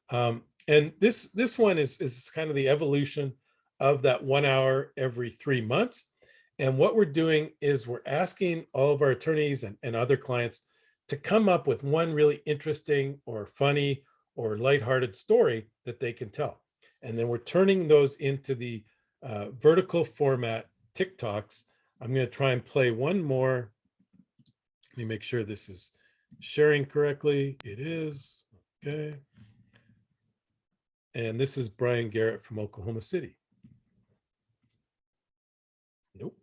And this one is kind of the evolution of that 1 hour every 3 months. And what we're doing is we're asking all of our attorneys and other clients to come up with one really interesting or funny or lighthearted story that they can tell. And then we're turning those into the vertical format TikToks. I'm going to try and play one more. Let me make sure this is sharing correctly. It is. Okay. And this is Brian Garrett from Oklahoma City. Nope.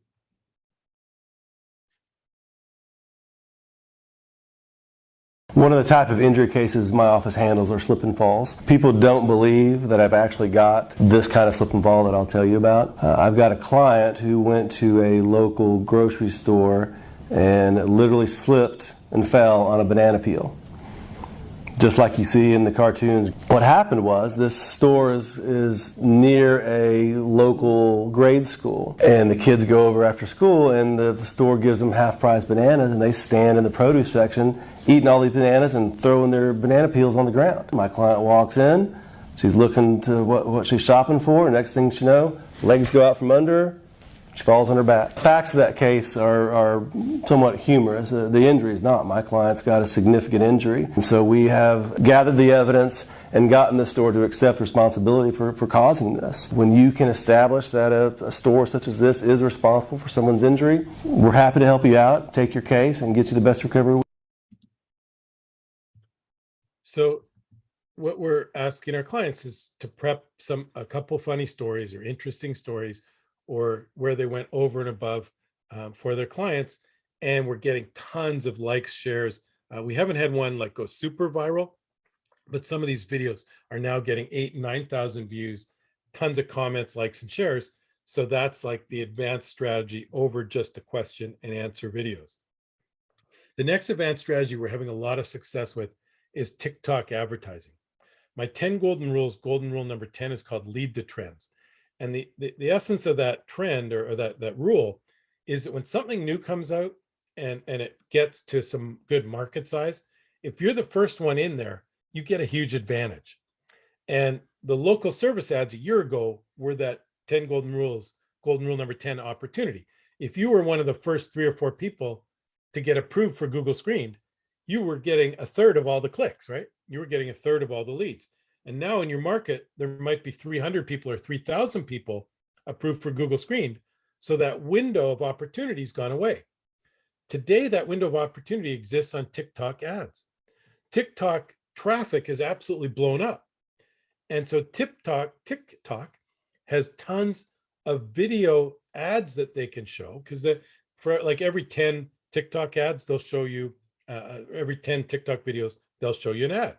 One of the type of injury cases my office handles are slip and falls. People don't believe that I've actually got this kind of slip and fall that I'll tell you about. I've got a client who went to a local grocery store and literally slipped and fell on a banana peel, just like you see in the cartoons. What happened was, this store is near a local grade school, and the kids go over after school, and the store gives them half-price bananas, and they stand in the produce section eating all these bananas and throwing their banana peels on the ground. My client walks in, she's looking to what she's shopping for, and next thing you know, legs go out from under her, she falls on her back. Facts of that case are somewhat humorous. The injury is not. My client's got a significant injury. And so we have gathered the evidence and gotten the store to accept responsibility for causing this. When you can establish that a store such as this is responsible for someone's injury, we're happy to help you out, take your case, and get you the best recovery. So what we're asking our clients is to prep a couple funny stories or interesting stories, or where they went over and above for their clients, and we're getting tons of likes, shares. We haven't had one like go super viral, but some of these videos are now getting 8,000 and 9,000 views, tons of comments, likes, and shares. So that's like the advanced strategy over just the question and answer videos. The next advanced strategy we're having a lot of success with is TikTok advertising. My 10 golden rules, golden rule number 10 is called lead the trends. And the essence of that trend or that rule is that when something new comes out and it gets to some good market size, if you're the first one in there, you get a huge advantage. And the local service ads a year ago were that 10 golden rules, golden rule number 10 opportunity. If you were one of the first 3 or 4 people to get approved for Google Screened, you were getting a third of all the clicks, right? You were getting a third of all the leads. And now in your market, there might be 300 people or 3,000 people approved for Google Screened. So that window of opportunity's gone away. Today, that window of opportunity exists on TikTok ads. TikTok traffic has absolutely blown up. And so TikTok has tons of video ads that they can show, because for like every 10 TikTok ads, they'll show you, every 10 TikTok videos, they'll show you an ad.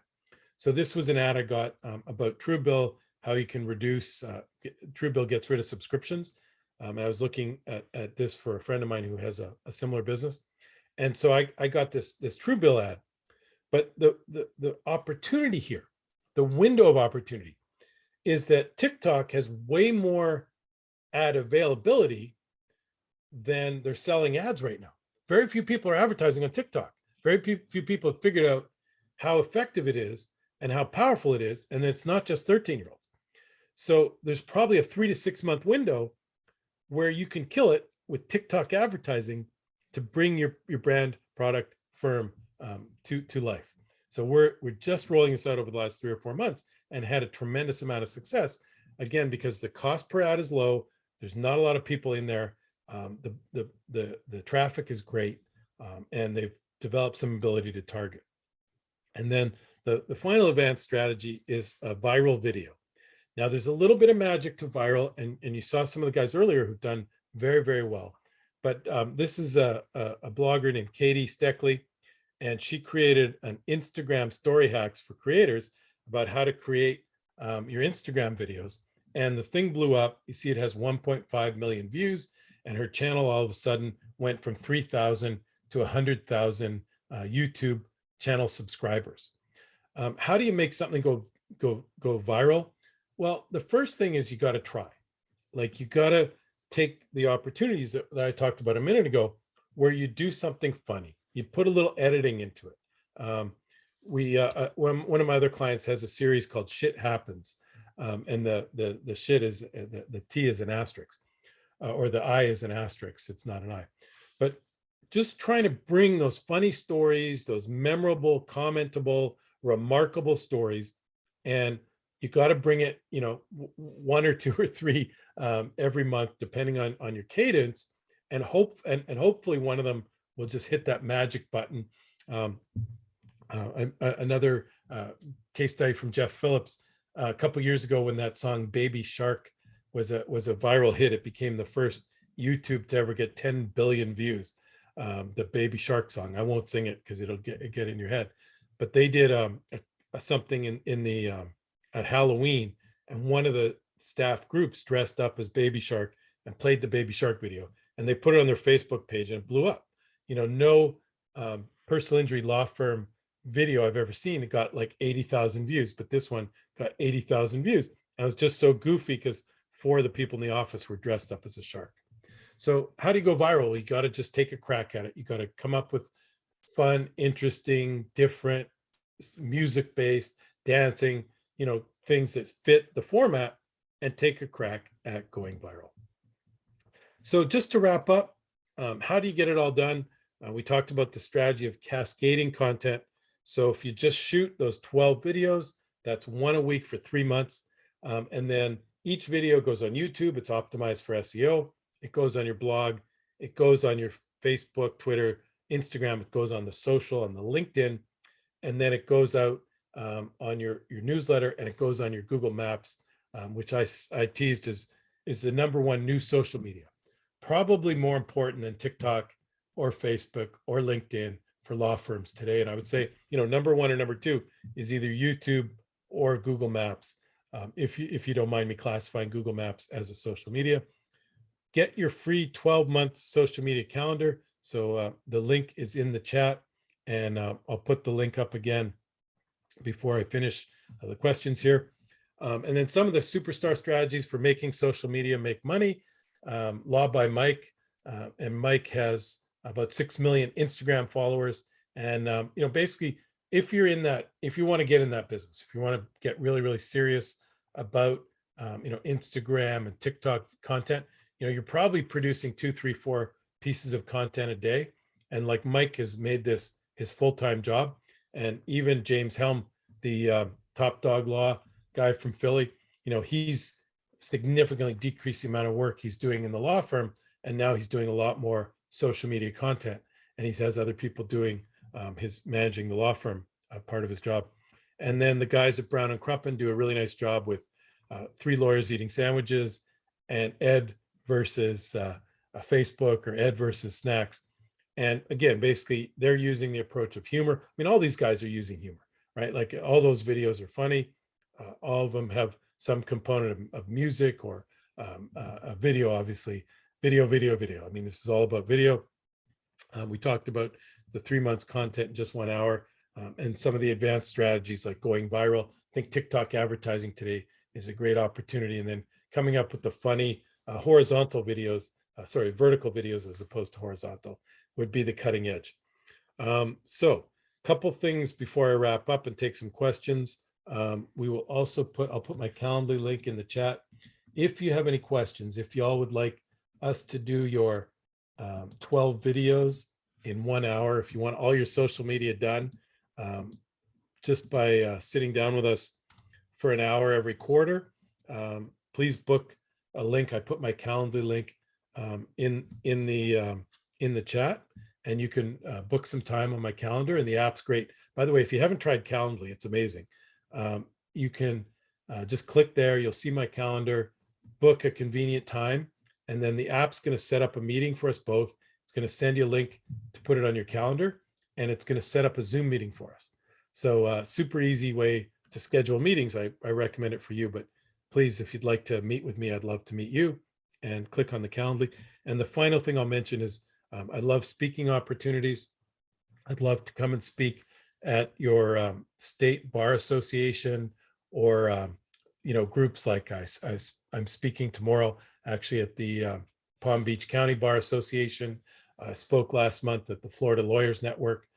So this was an ad I got about Truebill, how you can reduce, Truebill gets rid of subscriptions. And I was looking at this for a friend of mine who has a similar business. And so I got this Truebill ad. But the opportunity here, the window of opportunity, is that TikTok has way more ad availability than they're selling ads right now. Very few people are advertising on TikTok. Very few people have figured out how effective it is and how powerful it is, and it's not just 13-year-olds. So there's probably a 3 to 6 month window where you can kill it with TikTok advertising to bring your brand, product, firm to life. So we're just rolling this out over the last 3 or 4 months and had a tremendous amount of success, again, because the cost per ad is low. There's not a lot of people in there. The traffic is great, and they've develop some ability to target. And then the final advanced strategy is a viral video. Now, there's a little bit of magic to viral, and you saw some of the guys earlier who've done very, very well. But this is a blogger named Katie Steckley, and she created an Instagram story hacks for creators about how to create your Instagram videos. And the thing blew up. You see, it has 1.5 million views, and her channel all of a sudden went from 3,000 to 100,000 YouTube channel subscribers. How do you make something go viral? Well, the first thing is you got to try. Like, you got to take the opportunities that I talked about a minute ago, where you do something funny. You put a little editing into it. One of my other clients has a series called Shit Happens, and the shit is the T is an asterisk, or the I is an asterisk. It's not an I, but just trying to bring those funny stories, those memorable, commentable, remarkable stories, and you got to bring it, one or two or three every month, depending on your cadence, and hopefully one of them will just hit that magic button. Another case study from Jeff Phillips a couple years ago, when that song "Baby Shark" was a viral hit. It became the first YouTube to ever get 10 billion views. The Baby Shark song. I won't sing it because it'll get in your head. But they did something in the at Halloween, and one of the staff groups dressed up as Baby Shark and played the Baby Shark video, and they put it on their Facebook page, and it blew up. No personal injury law firm video I've ever seen, it got like 80,000 views, but this one got 80,000 views. And it was just so goofy because 4 of the people in the office were dressed up as a shark. So how do you go viral? You got to just take a crack at it. You got to come up with fun, interesting, different, music-based, dancing, things that fit the format, and take a crack at going viral. So just to wrap up, how do you get it all done? We talked about the strategy of cascading content. So if you just shoot those 12 videos, that's 1 a week for 3 months. And then each video goes on YouTube. It's optimized for SEO. It goes on your blog. It goes on your Facebook, Twitter, Instagram. It goes on the social, on the LinkedIn. And then it goes out on your newsletter, and it goes on your Google Maps, which I teased is the #1 new social media. Probably more important than TikTok or Facebook or LinkedIn for law firms today. And I would say, #1 or #2 is either YouTube or Google Maps. If you don't mind me classifying Google Maps as a social media. Get your free 12-month social media calendar. So the link is in the chat, and I'll put the link up again before I finish the questions here. And then some of the superstar strategies for making social media make money. Law by Mike, and Mike has about 6 million Instagram followers. And basically, if you want to get in that business, if you want to get really, really serious about Instagram and TikTok content, you're probably producing 2, 3, 4 pieces of content a day. And like Mike has made this his full-time job. And even James Helm, the top dog law guy from Philly, he's significantly decreased the amount of work he's doing in the law firm. And now he's doing a lot more social media content. And he has other people doing his managing the law firm part of his job. And then the guys at Brown and Cruppen do a really nice job with 3 lawyers eating sandwiches, and Ed versus Facebook, or Ed versus snacks. And again, basically, they're using the approach of humor. I mean, all these guys are using humor, right? Like, all those videos are funny. All of them have some component of music or a video, obviously. Video. I mean, this is all about video. We talked about the 3 months content in just 1 hour, and some of the advanced strategies like going viral. I think TikTok advertising today is a great opportunity. And then coming up with the funny vertical videos as opposed to horizontal would be the cutting edge. So a couple things before I wrap up and take some questions. We will also I'll put my Calendly link in the chat. If you have any questions, if y'all would like us to do your 12 videos in 1 hour, if you want all your social media done, just by sitting down with us for an hour every quarter, please book a link. I put my Calendly link in the chat, and you can book some time on my calendar, and the app's great. By the way, if you haven't tried Calendly, it's amazing. You can just click there, you'll see my calendar, book a convenient time, and then the app's going to set up a meeting for us both. It's going to send you a link to put it on your calendar, and it's going to set up a Zoom meeting for us. So super easy way to schedule meetings. I recommend it for you, but please, if you'd like to meet with me, I'd love to meet you, and click on the Calendly. And the final thing I'll mention is I love speaking opportunities. I'd love to come and speak at your state bar association, or groups like I'm speaking tomorrow actually at the Palm Beach County Bar Association. I spoke last month at the Florida Lawyers Network.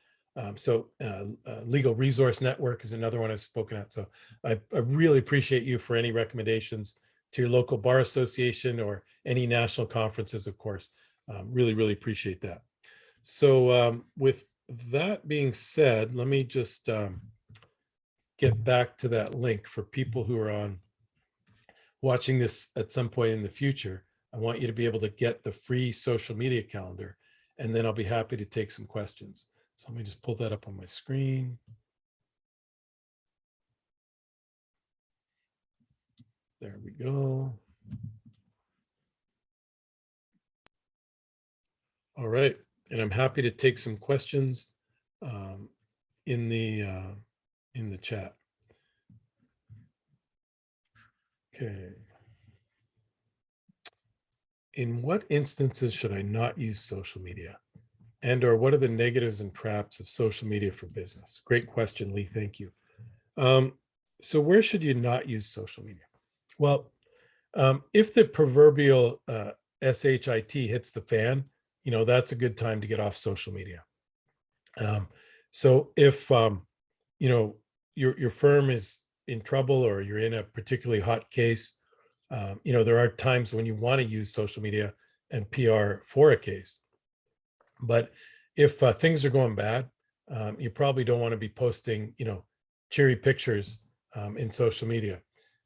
Legal Resource Network is another one I've spoken at. So I really appreciate you for any recommendations to your local bar association or any national conferences, of course. Really, really appreciate that. So with that being said, let me just get back to that link for people who are on watching this at some point in the future. I want you to be able to get the free social media calendar, and then I'll be happy to take some questions. So let me just pull that up on my screen. There we go. All right, and I'm happy to take some questions in the chat. Okay. In what instances should I not use social media? And or what are the negatives and traps of social media for business? Great question, Lee. Thank you. So where should you not use social media? Well, if the proverbial SHIT hits the fan, that's a good time to get off social media. So if your firm is in trouble, or you're in a particularly hot case, there are times when you want to use social media and PR for a case. But if things are going bad, you probably don't want to be posting, cheery pictures in social media.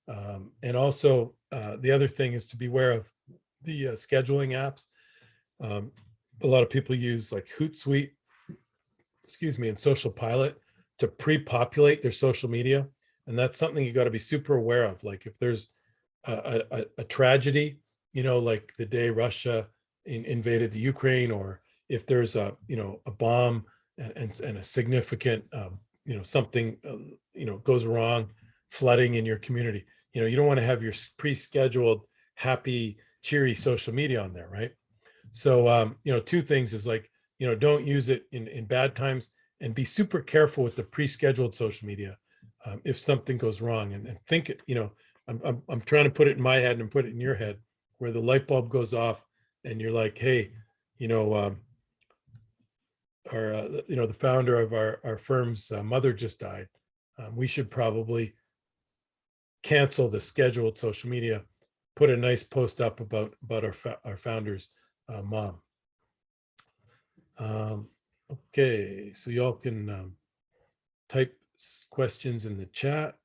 And also, the other thing is to beware of the scheduling apps. A lot of people use like Hootsuite, and Social Pilot to pre-populate their social media. And that's something you got to be super aware of. Like if there's a tragedy, like the day Russia invaded the Ukraine, or if there's a bomb and a significant something goes wrong, flooding in your community, you don't want to have your pre-scheduled happy cheery social media on there, right? So two things is like, don't use it in bad times, and be super careful with the pre-scheduled social media if something goes wrong. And think I'm trying to put it in my head and put it in your head, where the light bulb goes off and you're like, hey, the founder of our firm's mother just died. We should probably cancel the scheduled social media, put a nice post up about our founder's mom. Okay, so y'all can type questions in the chat.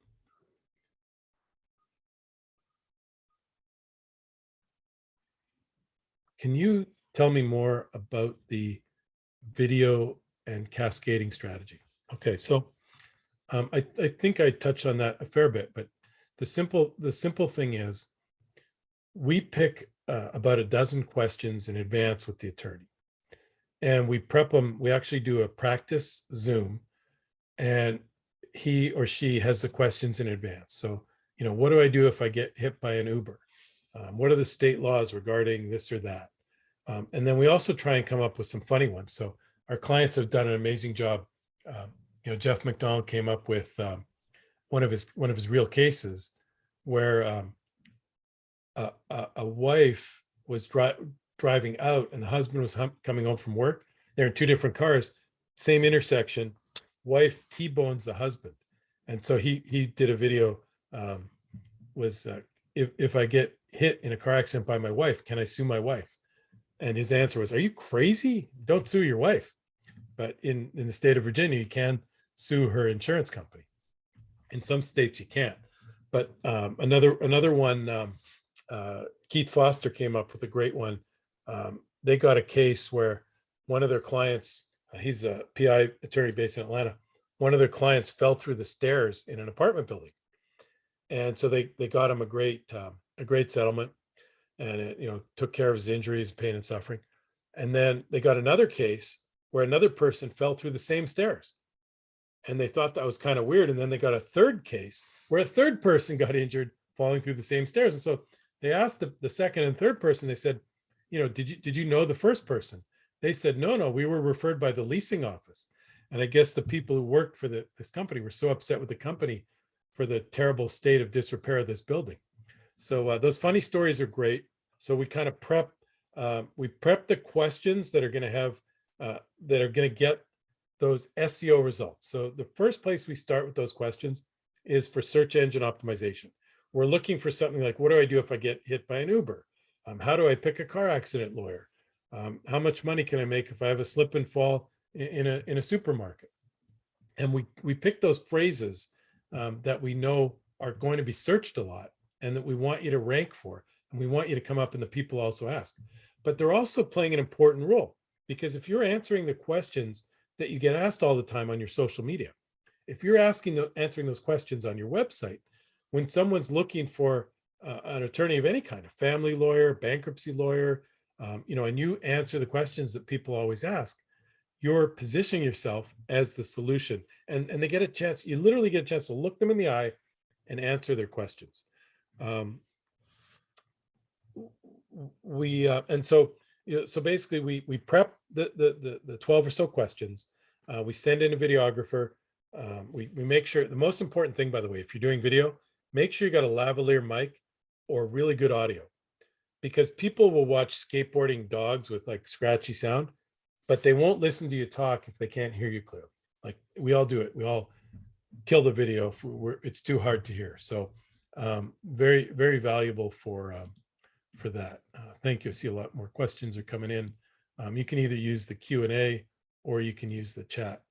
Can you tell me more about the video and cascading strategy? Okay, so I think I touched on that a fair bit, but the simple thing is, we pick about a dozen questions in advance with the attorney, and we prep them. We actually do a practice Zoom, and he or she has the questions in advance. So, what do I do if I get hit by an Uber? What are the state laws regarding this or that? And then we also try and come up with some funny ones. So our clients have done an amazing job. Jeff McDonald came up with one of his real cases where a wife was driving out, and the husband was coming home from work. They're in two different cars, same intersection. Wife T-bones the husband, and so he did a video. If I get hit in a car accident by my wife, can I sue my wife? And his answer was, are you crazy? Don't sue your wife. But in the state of Virginia, you can sue her insurance company. In some states you can't. But another one, Keith Foster came up with a great one. They got a case where one of their clients, he's a PI attorney based in Atlanta. One of their clients fell through the stairs in an apartment building, and so they got him a great settlement, and it, took care of his injuries, pain, and suffering. And then they got another case where another person fell through the same stairs, and they thought that was kind of weird. And then they got a third case where a third person got injured falling through the same stairs. And so they asked the second and third person, they said, did you know the first person? They said, no, we were referred by the leasing office. And I guess the people who worked for this company were so upset with the company for the terrible state of disrepair of this building. So those funny stories are great. So we kind of prep the questions that are going to have, that are going to get those SEO results. So the first place we start with those questions is for search engine optimization. We're looking for something like, what do I do if I get hit by an Uber? How do I pick a car accident lawyer? How much money can I make if I have a slip and fall in a supermarket? And we pick those phrases that we know are going to be searched a lot and that we want you to rank for, and we want you to come up and the people also ask. But they're also playing an important role, because if you're answering the questions that you get asked all the time on your social media, if you're answering those questions on your website, when someone's looking for an attorney of any kind, a family lawyer, bankruptcy lawyer, and you answer the questions that people always ask, you're positioning yourself as the solution, and they get a chance. You literally get a chance to look them in the eye and answer their questions. And so basically we prep the 12 or so questions. We send in a videographer. We make sure, the most important thing, by the way, if you're doing video, make sure you got a lavalier mic or really good audio, because people will watch skateboarding dogs with like scratchy sound, but they won't listen to you talk if they can't hear you clearly. Like we all do it. We all kill the video if it's too hard to hear. So very, very valuable for that. Thank you. I see a lot more questions are coming in. You can either use the Q&A or you can use the chat.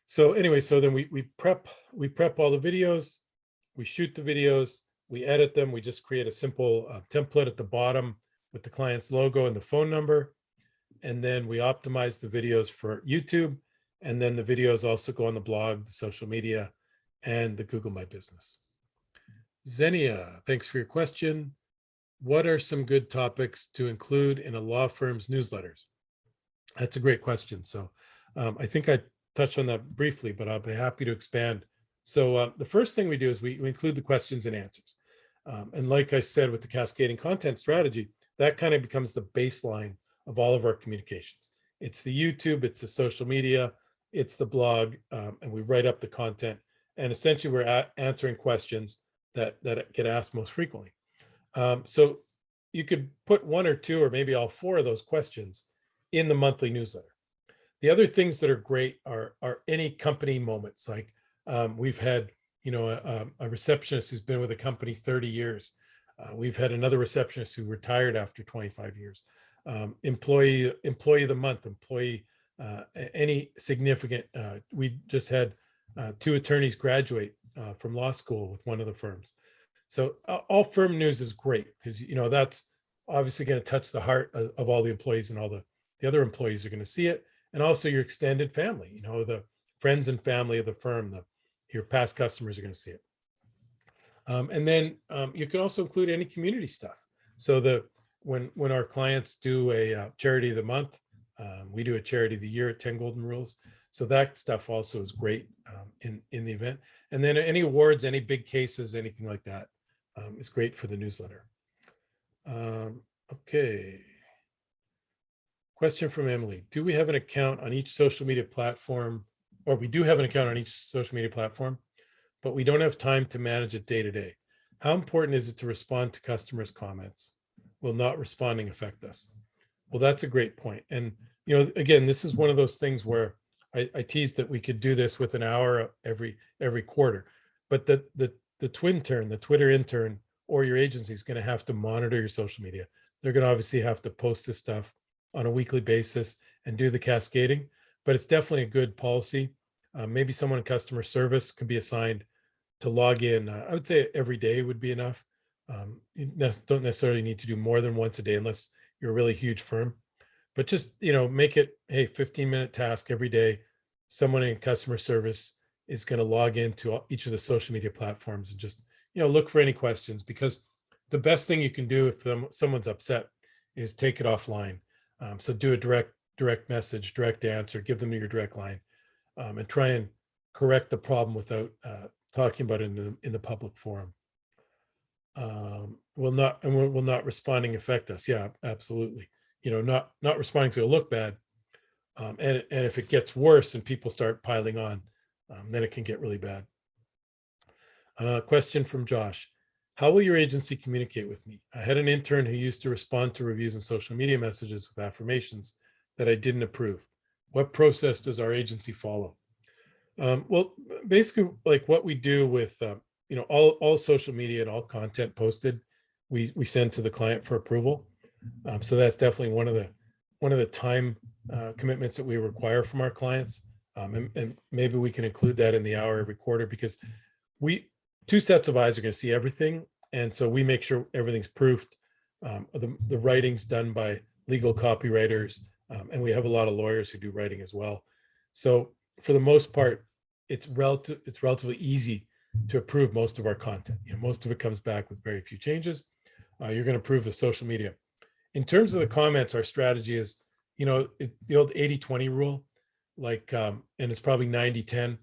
So anyway, so then we prep all the videos, we shoot the videos, we edit them. We just create a simple template at the bottom with the client's logo and the phone number. And then we optimize the videos for YouTube. And then the videos also go on the blog, the social media, and the Google My Business. Xenia, thanks for your question. What are some good topics to include in a law firm's newsletters? That's a great question. So I think I touched on that briefly, but I'll be happy to expand. So the first thing we do is we include the questions and answers. And like I said, with the cascading content strategy, that kind of becomes the baseline of all of our communications. It's the YouTube, it's the social media, it's the blog, and we write up the content. And essentially we're answering questions that get asked most frequently. So you could put one or two or maybe all four of those questions in the monthly newsletter. The other things that are great are any company moments. Like we've had, a receptionist who's been with a company 30 years. We've had another receptionist who retired after 25 years. Employee of the month, any significant. We just had 2 attorneys graduate from law school with one of the firms. So all firm news is great because, that's obviously going to touch the heart of all the employees, and all the other employees are going to see it. And also your extended family, the friends and family of the firm, your past customers are going to see it. And then you can also include any community stuff. So when our clients do a charity of the month, we do a charity of the year at 10 Golden Rules. So that stuff also is great in the event. And then any awards, any big cases, anything like that is great for the newsletter. Okay. Question from Emily. Do we have an account on each social media platform? Or we do have an account on each social media platform, but we don't have time to manage it day to day. How important is it to respond to customers' comments? Will not responding affect us? Well, that's a great point. And, again, this is one of those things where I teased that we could do this with an hour every quarter, but the Twitter intern or your agency is going to have to monitor your social media. They're going to obviously have to post this stuff on a weekly basis and do the cascading, but it's definitely a good policy. Maybe someone in customer service could be assigned to log in. I would say every day would be enough. You don't necessarily need to do more than once a day unless you're a really huge firm. But just, you know, make it, hey, 15-minute task every day. Someone in customer service is going to log into each of the social media platforms and just, you know, look for any questions, because the best thing you can do if someone's upset is take it offline. So do a direct message, direct answer, give them your direct line, and try and correct the problem without talking about it in the public forum. Will not responding affect us? Yeah, absolutely. You know, not responding to it look bad. And if it gets worse and people start piling on, then it can get really bad. Question from Josh. How will your agency communicate with me? I had an intern who used to respond to reviews and social media messages with affirmations that I didn't approve. What process does our agency follow? Well, basically, like what we do with you know, all social media and all content posted, we send to the client for approval. So that's definitely one of the time commitments that we require from our clients. And maybe we can include that in the hour every quarter, because two sets of eyes are going to see everything. And so we make sure everything's proofed. The writing's done by legal copywriters. And we have a lot of lawyers who do writing as well. So for the most part, it's relatively easy to approve most of our content. You know, most of it comes back with very few changes. You're going to approve the social media. In terms of the comments, our strategy is, you know, the old 80-20 rule, like, and it's probably 90-10,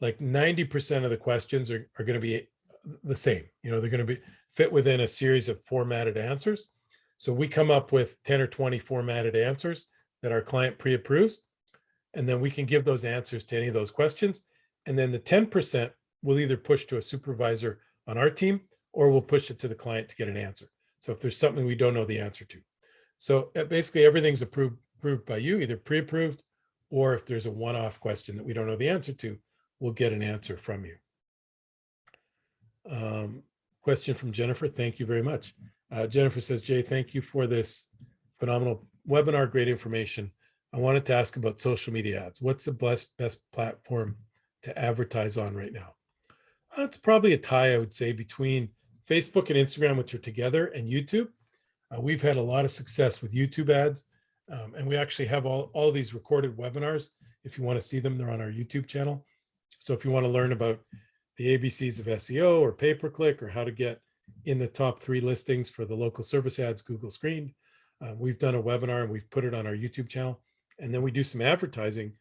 like 90% of the questions are going to be the same. You know, they're going to be fit within a series of formatted answers. So we come up with 10 or 20 formatted answers that our client pre-approves, and then we can give those answers to any of those questions. And then the 10% we'll either push to a supervisor on our team, or we'll push it to the client to get an answer. So if there's something we don't know the answer to. So basically everything's approved by you, either pre-approved, or if there's a one-off question that we don't know the answer to, we'll get an answer from you. Question from Jennifer. Thank you very much. Jennifer says, Jay, thank you for this phenomenal webinar, great information. I wanted to ask about social media ads. What's the best platform to advertise on right now? It's probably a tie, I would say, between Facebook and Instagram, which are together, and YouTube. We've had a lot of success with YouTube ads, and we actually have all these recorded webinars. If you want to see them, they're on our YouTube channel. So if you want to learn about the ABCs of SEO or pay-per-click, or how to get in the top 3 listings for the local service ads Google screened, we've done a webinar and we've put it on our YouTube channel. And then we do some advertising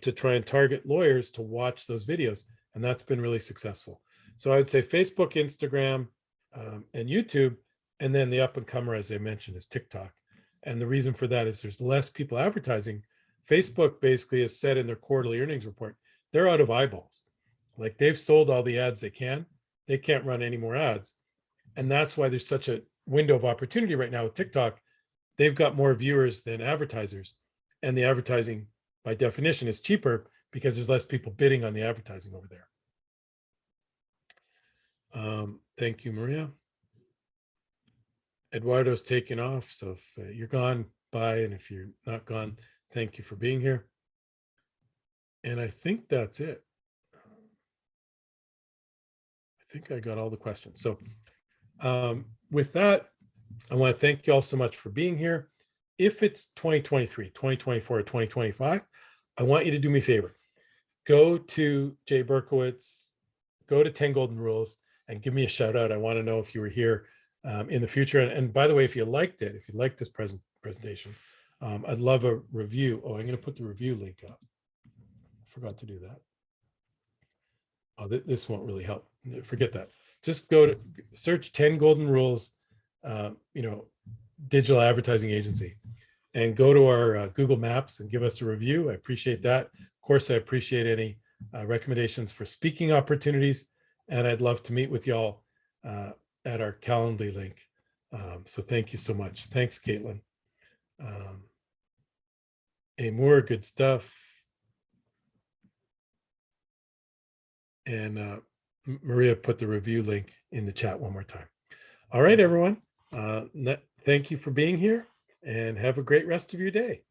to try and target lawyers to watch those videos. And that's been really successful. So I would say Facebook, Instagram, and YouTube. And then the up and comer, as I mentioned, is TikTok. And the reason for that is there's less people advertising. Facebook basically has said in their quarterly earnings report, they're out of eyeballs. Like, they've sold all the ads they can. They can't run any more ads. And that's why there's such a window of opportunity right now with TikTok. They've got more viewers than advertisers. And the advertising, by definition, is cheaper because there's less people bidding on the advertising over there. Thank you, Maria. Eduardo's taken off. So if you're gone, bye. And if you're not gone, thank you for being here. And I think that's it. I think I got all the questions. So with that, I want to thank you all so much for being here. If it's 2023, 2024, or 2025, I want you to do me a favor. Go to Jay Berkowitz, go to 10 Golden Rules, and give me a shout out. I want to know if you were here in the future. And by the way, if you liked it, if you liked this presentation, I'd love a review. Oh, I'm going to put the review link up. I forgot to do that. Oh, this won't really help. Forget that. Just go to search 10 Golden Rules, you know, digital advertising agency, and go to our Google Maps and give us a review. I appreciate that. Of course, I appreciate any recommendations for speaking opportunities, and I'd love to meet with y'all at our Calendly link. So thank you so much. Thanks, Caitlin. More good stuff. And Maria put the review link in the chat one more time. All right, everyone. Thank you for being here, and have a great rest of your day.